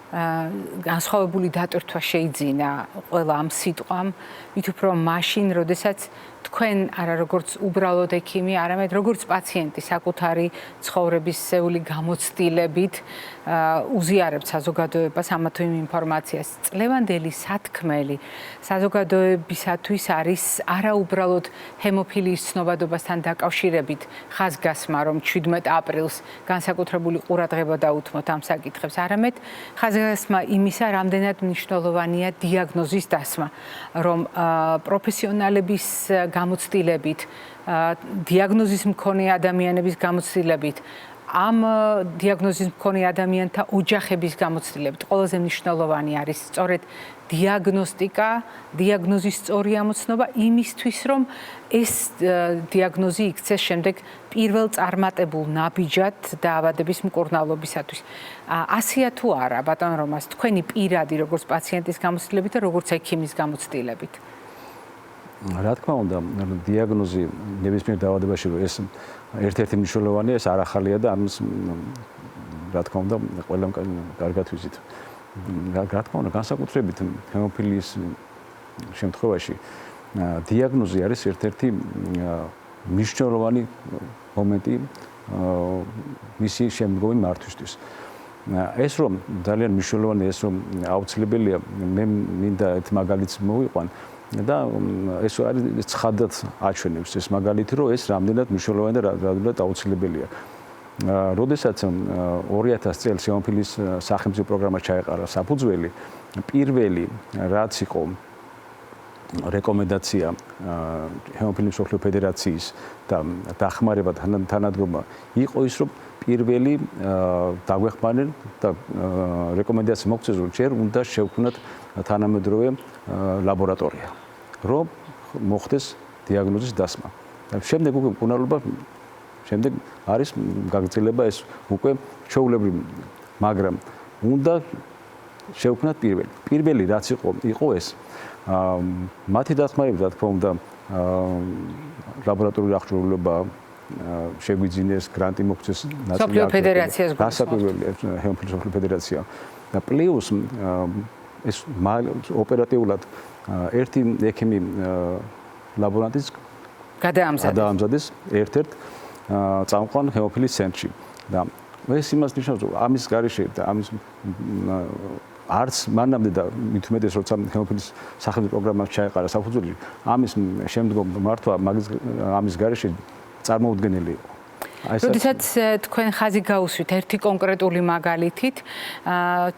განსხვავებული დატვირთვა შეიძინა ყველა ამ სიტყვამ, მით უფრო მაშინ, როდესაც თქვენ არა როგორც უბრალოდ ექიმი, არამედ როგორც პაციენტი საკუთარი ცხოვრებისეული გამოცდილებით უზიარებთ საზოგადოებას ამა თუ იმ ინფორმაციას. წლევანდელი სათქმელი საზოგადოებისათვის არის არა უბრალოდ ჰემოფილიის ცნობადობასთან დაკავშირებით ხაზგასმა, რომ 17 აპრილს განსაკუთრებული ყურადღება დაუთმოთ ამ საკითხებს, არამედ ხაზგასმა იმისა, რამდენად მნიშვნელოვანია დიაგნოზის დასმა, რომ პროფესიონალების გამოცდილებით, დიაგნოზის მქონე ადამიანების გამოცდილებით, ამ დიაგნოზის მქონე ადამიანთა ოჯახების გამოცდილებით ყველაზე მნიშვნელოვანი არის სწორედ დიაგნოსტიკა, დიაგნოზის სწორი ამოცნობა იმისთვის, რომ ეს დიაგნოზი იქცეს შემდეგ პირველ წარმატებულ ნაბიჯად დაავადების მკურნალობისათვის. ასია თუ არა, ბატონ რომას, თქვენი პირადი როგორც პაციენტის გამოცდილებით და როგორც ექიმის გამოცდილებით? რა თქმა უნდა, დიაგნოზი ნებისმიერ დაავადებაში ეს ერთ-ერთი მნიშვნელოვანია, ეს არ ახალია და ამის რა თქმა უნდა, ყველამ კარგად ვიცით. რა თქმა უნდა, განსაკუთრებით ჰემოფილიის შემთხვევაში დიაგნოზი არის ერთ-ერთი მნიშვნელოვანი მომენტი მისი შემდგომი მართვისთვის. ეს რომ ძალიან მნიშვნელოვანია, ეს რომ აუცილებელია, მე მინდა ერთ მაგალითს მოვიყვან და ეს არის ცხადად აჩვენებს ეს მაგალითი, რომ ეს რამდენად მნიშვნელოვანი და რამდენად აუცილებელია. როდესაც 2000 წელს ჰემოფილიის სახელმწიფო პროგრამა ჩაეყარა საფუძველი, პირველი რაც იყო რეკომენდაცია ჰემოფილიის მსოფლიო ფედერაციის და დახმარება თანადგომა იყო ის, რომ პირველი დაგვეხმარნენ და რეკომენდაცია მოგწეს, რომ ჯერ უნდა შევქმნათ თანამედროვე ლაბორატორია, რომ მოხდეს დიაგნოზის დასმა. შემდეგ უკვე მკურნალობა შემდეგ არის გაგრძელება ეს უკვე ჩვეულებრივი, მაგრამ უნდა შევქმნათ პირველი რაც იყო ეს მათი დახმარებით, რა თქმა უნდა, ლაბორატორიული აღჭურვილობა შეგვიძინეს, გრანტი მოგწეს მსოფლიო ფედერაციას ჰემოფილიის მსოფლიო ფედერაცია და პლუს ეს ოპერატიულად ერთი ექიმი ლაბორანტის გადაამზადეს ერთ-ერთ წამყვან ჰემოფილიის ცენტრში და ეს იმას ნიშნავს, რომ ამის გარეშე და ამის არც მანამდე და მით უმეტეს როცა ჰემოფილიის სახელმწიფო პროგრამა ჩაეყარა საფუძველი, ამის შემდგომ მართვა ამის გარეშე წარმოუდგენელი იყო. როდესაც თქვენ ხაზი გაუსვით ერთი კონკრეტული მაგალითით,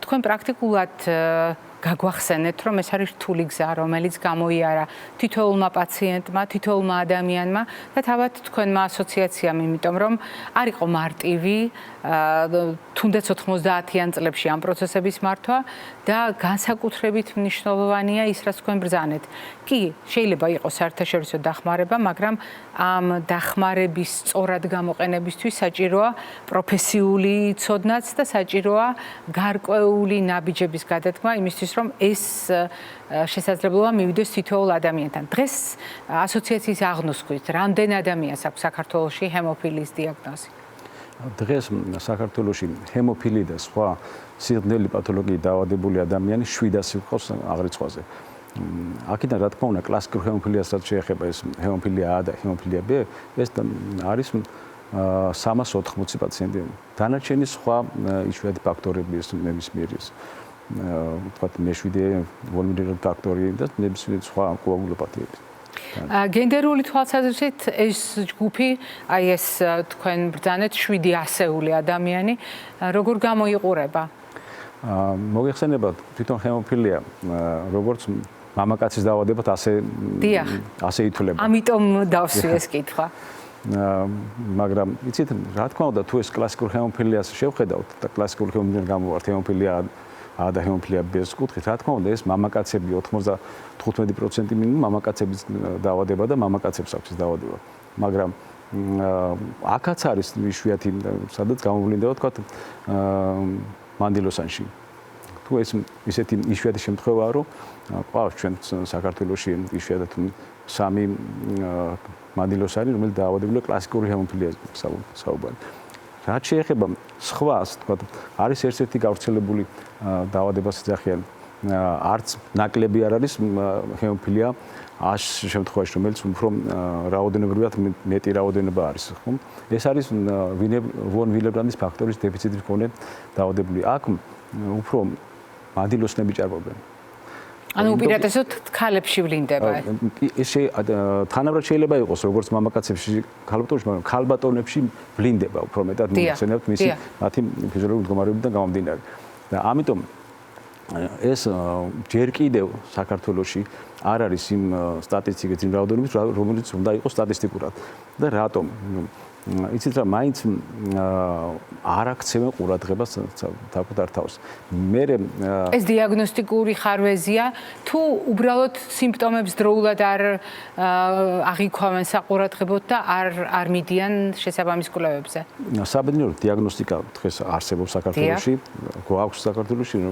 თქვენ პრაქტიკულად გაგვახსენეთ, რომ ეს არის რთული გზა, რომელიც გამოიარა თითოეულმა პაციენტმა, თითოეულმა ადამიანმა და თავად თქვენმა ასოციაციამ, იმიტომ რომ არ იყო მარტივი თუნდაც 90-იან წლებში ამ პროცესების მართვა და განსაკუთრებით მნიშვნელოვანია ის, რაც თქვენ ბრძანეთ. კი, შეიძლება იყოს საერთაშორისო დახმარება, მაგრამ ამ დახმარების სწორად გამოყენებისთვის საჭიროა პროფესიული ცოდნაც და საჭიროა გარკვეული ნაბიჯების გადადგმა იმისთვის, რომ ეს შესაძლებლობა მივიდეს თითოეულ ადამიანთან. დღეს ასოციაციის აღნოსქვით, რამდენ ადამიანს აქვს საქართველოში ჰემოფილიის დიაგნოზი? დღეს საქართველოში ჰემოფილი და სხვა სიღრმდელი პათოლოგიით დაავადებული ადამიანი 700 გვყავს აღრიცხვაზე. აქედან რა თქმა უნდა კლასიკურ ჰემოფილიას რაც შეეხება ეს ჰემოფილია A და ჰემოფილია B, ეს არის 380 პაციენტი. დანარჩენი სხვა იშვიათი ფაქტორები ეს ნებისმიერი ვთქვათ მეშვიდე ვოლუმენური ფაქტორი და ნებისმიერი სხვა კოაგულოპათიები. გენდერული თვალსაზრისით ეს ჯგუფი, აი ეს თქვენ ბრძანეთ 7 ასეული ადამიანი, როგორ გამოიყურება? მოგეხსენებათ თვითონ ჰემოფილია როგორც მამაკაცის დაავადებად ასე ითვლება. ამიტომ დავსვი ეს კითხვა. მაგრამ იცით, რა თქმა უნდა, თუ ეს კლასიკურ ჰემოფილიას შევხედავთ და კლასიკური ჰემოფილია გამოვართ ჰემოფილია A და ჰემოფილია B-ს კუთხით, რა თქმა უნდა, ეს მამაკაცები 95% მინიმუმ მამაკაცების დაავადება და მამაკაცებს აქვს ეს დაავადება. მაგრამ აქაც არის იშვიათი, სადაც გამოვლინდება, თქვათ, მანდილოსანში. თუ ეს ისეთი იშვიათი შემთხვევაა, რომ ყავს ჩვენ საქართველოში იშვიათად 3 მანდილოსანი, რომელიც დაავადებულია კლასიკური ჰემოფილიას საუბარი. რაც შეეხება სხვას, თქვათ, არის ერთ-ერთი გავრცელებული დაავადებას ეძახიან არც ნაკლები არ არის ჰემოფილია აშ შემთხვევაში რომელიც უფრო რაოდენობრივად მეტი რაოდენობა არის ხო ეს არის ვონ ვილებრანდის ფაქტორის დეფიციტის მქონე დაავადებული აქ უფრო მანდილოსნები ჭარბობენ ანუ უპირატესად ქალებში ვლინდება ეს თანაბრად შეიძლება იყოს როგორც მამაკაცებში ქალბატონებში მაგრამ ქალბატონებში ვლინდება უფრო მეტად მოიხსენებთ მისი მათი ფიზიოლოგიური მდგომარეობიდან გამომდინარე და ამიტომ ეს ჯერ კიდევ საქართველოში არ არის იმ სტატისტიკის იმ რაოდენობის რომელიც უნდა იყოს სტატისტიკურად და რატომ იცით რა მაინც არ აქცევენ ყურადღებას საკუთარ თავს მე ეს დიაგნოსტიკური ხარვეზია თუ უბრალოდ სიმპტომებს დროულად არ აღიქვამენ საყურადღებოდ და არ მიდიან შესაბამის კვლევებზე საბედნიეროდ დიაგნოსტიკა დღეს არსებობს საქართველოში გვაქვს საქართველოში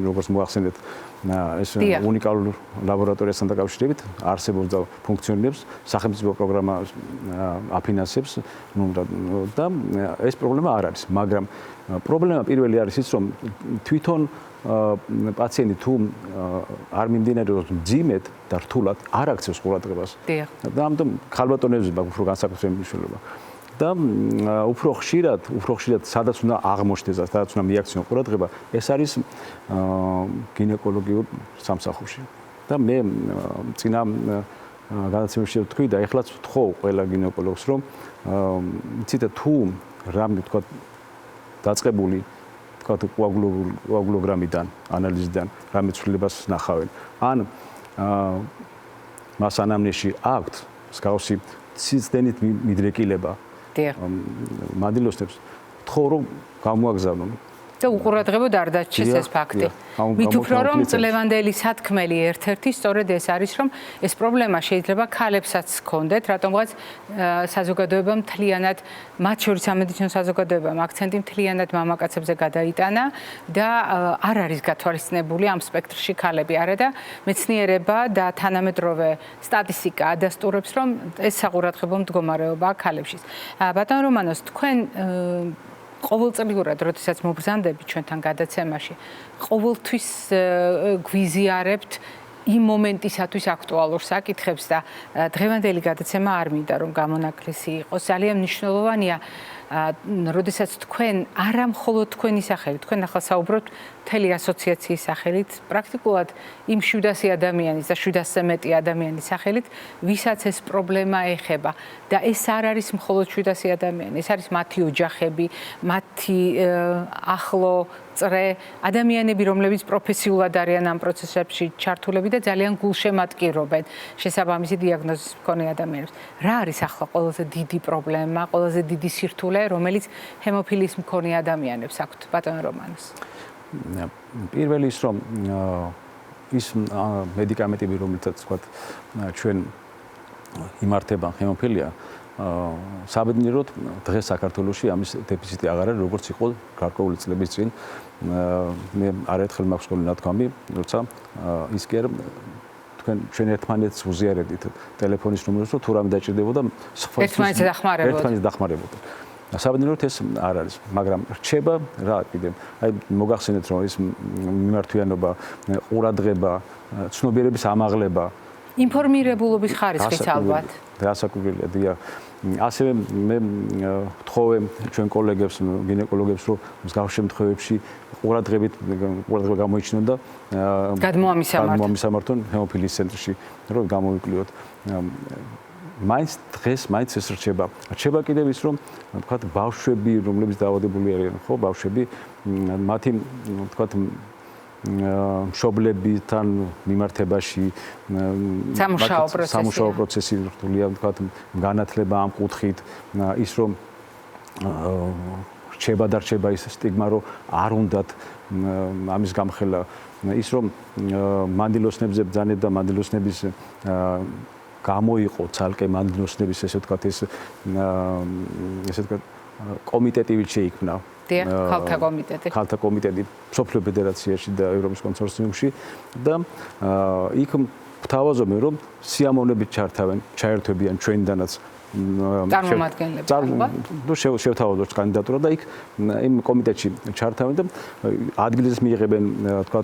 როგორც მოახსენეთ ეს უნიკალურ ლაბორატორიასთან დაკავშირებით არსებობს და ფუნქციონირებს სახელმწიფო პროგრამა აფინანსებს და ეს პრობლემა არ არის მაგრამ პრობლემა პირველი არის ის რომ თვითონ პაციენტი თუ არ მიმდინარეობს მძიმედ და რთულად არ აქცევს ყურადღებას და ამიტომ ქალბატონებზე მაქვს უფრო განსაკუთრებული მნიშვნელობა და უფრო ხშირად სადაც უნდა აღმოჩნდეს და სადაც უნდა მიაქციონ ყურადღება ეს არის გინეკოლოგიურ სამსახურში და მე წინა განაცემებში ვთქვი და ეხლაც ვთხოვ ყველა გინეკოლოგს რომ იცით თუ რამე თქვა დაწყებული თქვა კოაგულოგრამიდან ანალიზიდან რამე ცვლილებას ნახავენ ან მას ანამნეზში აქვთ მსგავსი სისტემით მიდრეკილება მანდილოსნებს ვთხოვ რომ გამოაგზავნონ და უყურადღებოდ არ დაჩეს ეს ფაქტი. მით უფრო რომ წლევანდელი სათქმელი ერთ-ერთი სწორედ ეს არის, რომ ეს პრობლემა შეიძლება ქალებსაც ჰქონდეთ, რატომღაც საზოგადოებამ მთლიანად, მათ შორის სამედიცინო საზოგადოებამ აქცენტი მთლიანად მამაკაცებზე გადაიტანა და არ არის გათვალისწინებული ამ სპექტრში ქალები. არა და მეცნიერება და თანამედროვე სტატისტიკა ადასტურებს, რომ ეს საყურადღებო მდგომარეობაა ქალებშიც. ბატონ რომანოს, თქვენ ყოველწლიურად, როდესაც მობრძანდებით ჩვენთან გადაცემაში, ყოველთვის გვიზიარებთ იმ მომენტისათვის აქტუალურ საკითხებს და დღევანდელი გადაცემა არ მინდა რომ გამონაკლისი იყოს. ძალიან მნიშვნელოვანია, როდესაც თქვენ არა მხოლოდ თქვენი სახელით, თქვენ ახლა საუბრობთ მთელი ასოციაციის სახელით, პრაქტიკულად იმ 700 ადამიანის და 700-ზე მეტი ადამიანის სახელით, ვისაც ეს პრობლემა ეხება და ეს არ არის მხოლოდ 700 ადამიანი, ეს არის მათი ოჯახები, მათი ახლო წრე ადამიანები, რომლებიც პროფესიულად არიან ამ პროცესებში ჩართულები და ძალიან გულშემატკივრობენ შესაბამისი დიაგნოზის მქონე ადამიანებს. რა არის ახლა ყველაზე დიდი პრობლემა, ყველაზე დიდი სირთულე, რომელიც ჰემოფილიის მქონე ადამიანებს აქვთ, ბატონ რომანოს? პირველი ის რომ ის მედიკამენტები, რომელთაც თქვა ჩვენ იმართება ჰემოფილია, საბედნიეროდ დღეს საქართველოში ამის დეფიციტი აღარ არის, როგორც იყო გარკვეული წლების წინ. მე არაერთხელ მაქვს გქონდა ნათქვამი, როცა ის კი არა ჩვენ ერთმანეთს უზიარებდით ტელეფონის ნომერს, რომ თუ რამე დაჭირდებოდა, ერთმანეთს დახმარებოდა. საბედნიეროდ ეს არ არის, მაგრამ რჩება რა კიდე. აი მოგახსენეთ რომ ის მიმართვიანობა, ყურადღება, ცნობიერების ამაღლება, ინფორმირებულობის ხარისხიც ალბათ. დასაკვირველია, დიახ. ასევე მე ვთხოვე ჩვენ კოლეგებს, გინეკოლოგებს, რომ მსგავს შემთხვევებში ყურადღება გამოიჩინონ და გადმოამისამართონ ჰემოფილიის ცენტრში, რომ გამოვიკვლიოთ. მაინც ეს რჩება. რჩება კიდევ ის, რომ თქვათ ბავშვები, რომლებიც დაავადებული არიან, ხო, ბავშვები, მათი თქვათ მშობლებთან მიმართებაში სამუშაო პროცესი რთულია, თქვათ განათლება ამ კუთხით, ის რომ რჩება და რჩება ის სტიგმა, რომ არ უნდათ ამის გამხელა, ის რომ მანდილოსნებზე ბრძანება და მანდილოსნების გამოიყო ცალკე მანდილოსნების ესე ვთქვათ ეს ესე ვთქვათ კომიტეტი შეიქმნა. ქალთა კომიტეტი მსოფლიო ფედერაციაში და ევროპის კონსორციუმში და იქ ვთავაზობენ რომ სიამოვნებით ჩაერთვებიან ჩვენიდანაც შევთავაზოთ კანდიდატურა და იქ იმ კომიტეტში ჩართავენ და ადგილზეც მიიღებენ თქვა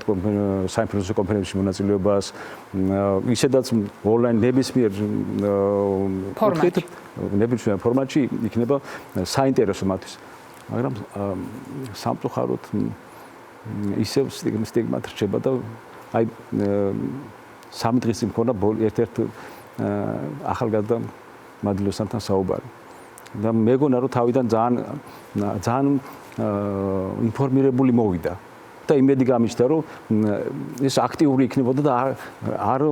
საინფორმაციო კონფერენციაში მონაწილეობას ისედაც ონლაინ ნებისმიერ ფორმატში იქნება საინტერესო მათთვის მაგრამ სამწუხაროდ ისევ სტიგმატ რჩება და აი 3 დღის წინ მქონდა ერთ-ერთ ახალგაზრდა მადლოსანთან საუბარი და მეგონა რომ თავიდან ძალიან ინფორმირებული მოვიდა და იმედი გამიჩნდა რომ ეს აქტიური იქნებოდა და არ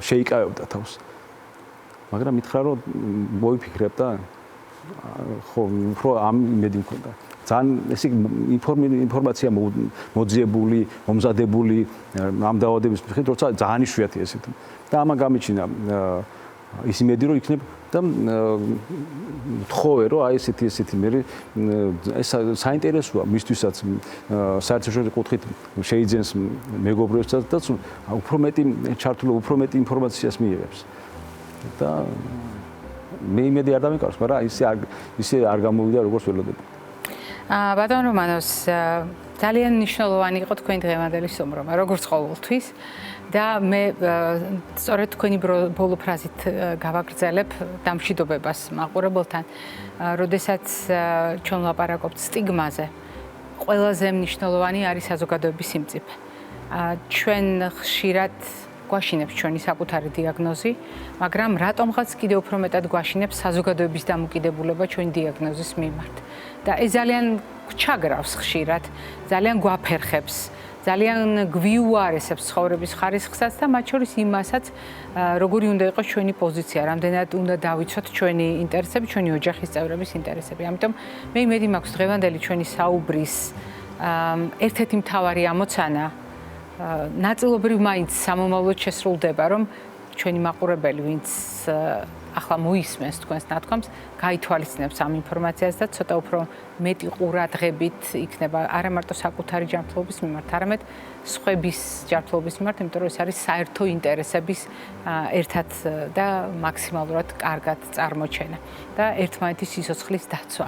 შეიკავებდა თავს მაგრამ მითხრა რომ მოიფიქრებ და ხო უფრო ამ იმედი მქონდა ძალიან ეს ინფორმაცია მოძიებული, მომზადებული ამ დაავადების მიხედვით, როცა ძალიან იშვიათია ესეთ. და ამან გამიჩინა ის იმედი რომ იქნებ და თხოვე რომ აი ესეთი მე ეს საინტერესოა მისთვისაც საერთაშორისო კუთხით შეიძენს მეგობრებსაც და უფრო მეტი ჩართული, უფრო მეტი ინფორმაციას მიიღებს. და მე იმედი არ დამიკარს, მაგრამ ისე არ გამოვიდა როგორც ველოდები. ბატონ რომანოს ძალიან მნიშვნელოვანი იყო თქვენი დღევანდელი სტუმრობა, როგორც ყოველთვის და მე სწორედ თქვენი ბოლო ფრაზით გავაგრძელებ დამშვიდობებას მაყურებელთან, როდესაც ჩვენ ვლაპარაკობთ სტიგმაზე. ყველაზე მნიშვნელოვანი არის საზოგადოების სიმწიფე. ჩვენ ხშირად გვაშინებს ჩვენი საკუთარი დიაგნოზი, მაგრამ რატომღაც კიდევ უფრო მეტად გვაშინებს საზოგადოების დამოკიდებულება ჩვენი დიაგნოზის მიმართ. და ეს ძალიან ჩაგრავს ხშირად, ძალიან გვაფერხებს, ძალიან გვიუარესებს ცხოვრების ხარისხსაც და მათ შორის იმასაც, როგორი უნდა იყოს ჩვენი პოზიცია, რამდენად უნდა დავიცვათ ჩვენი ინტერესები, ჩვენი ოჯახის წევრების ინტერესები. ამიტომ მე იმედი მაქვს დღევანდელი ჩვენი საუბრის ერთ-ერთი მთავარი ამოცანა ნაწილობრივ მაინც სამომავლოდ შესრულდება, რომ ჩვენი მაყურებელი, ვინც ახლა მოისმენს თქვენს ნათქვამს, გაითვალისწინებს ამ ინფორმაციას და ცოტა უფრო მეტი ყურადღებით იქნება არა მარტო საკუთარი ჯანმრთელობის მიმართ, არამედ სხვების ჯანმრთელობის მიმართ, იმიტომ რომ ეს არის საერთო ინტერესების ერთად და მაქსიმალურად კარგად წარმოჩენა და ერთმანეთის სიცოცხლის დაცვა.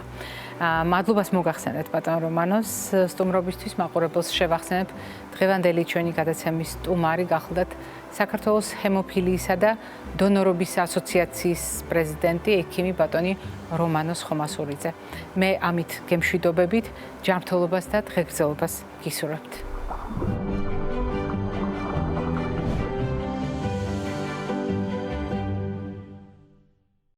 მადლობას მოგახსენეთ ბატონ რომანოს სტუმრობისთვის, მაყურებელს შევახსენებ დღევანდელი ჩვენი გადაცემის სტუმარი გახლდათ საქართველოს ჰემოფილიისა და დონორობის ასოციაციის პრეზიდენტი ექიმი ბატონი რომანოს ხომასურიძე. მე ამით გემშვიდობებით ჯანმრთელობას და დღეგრძელობას გისურვებთ.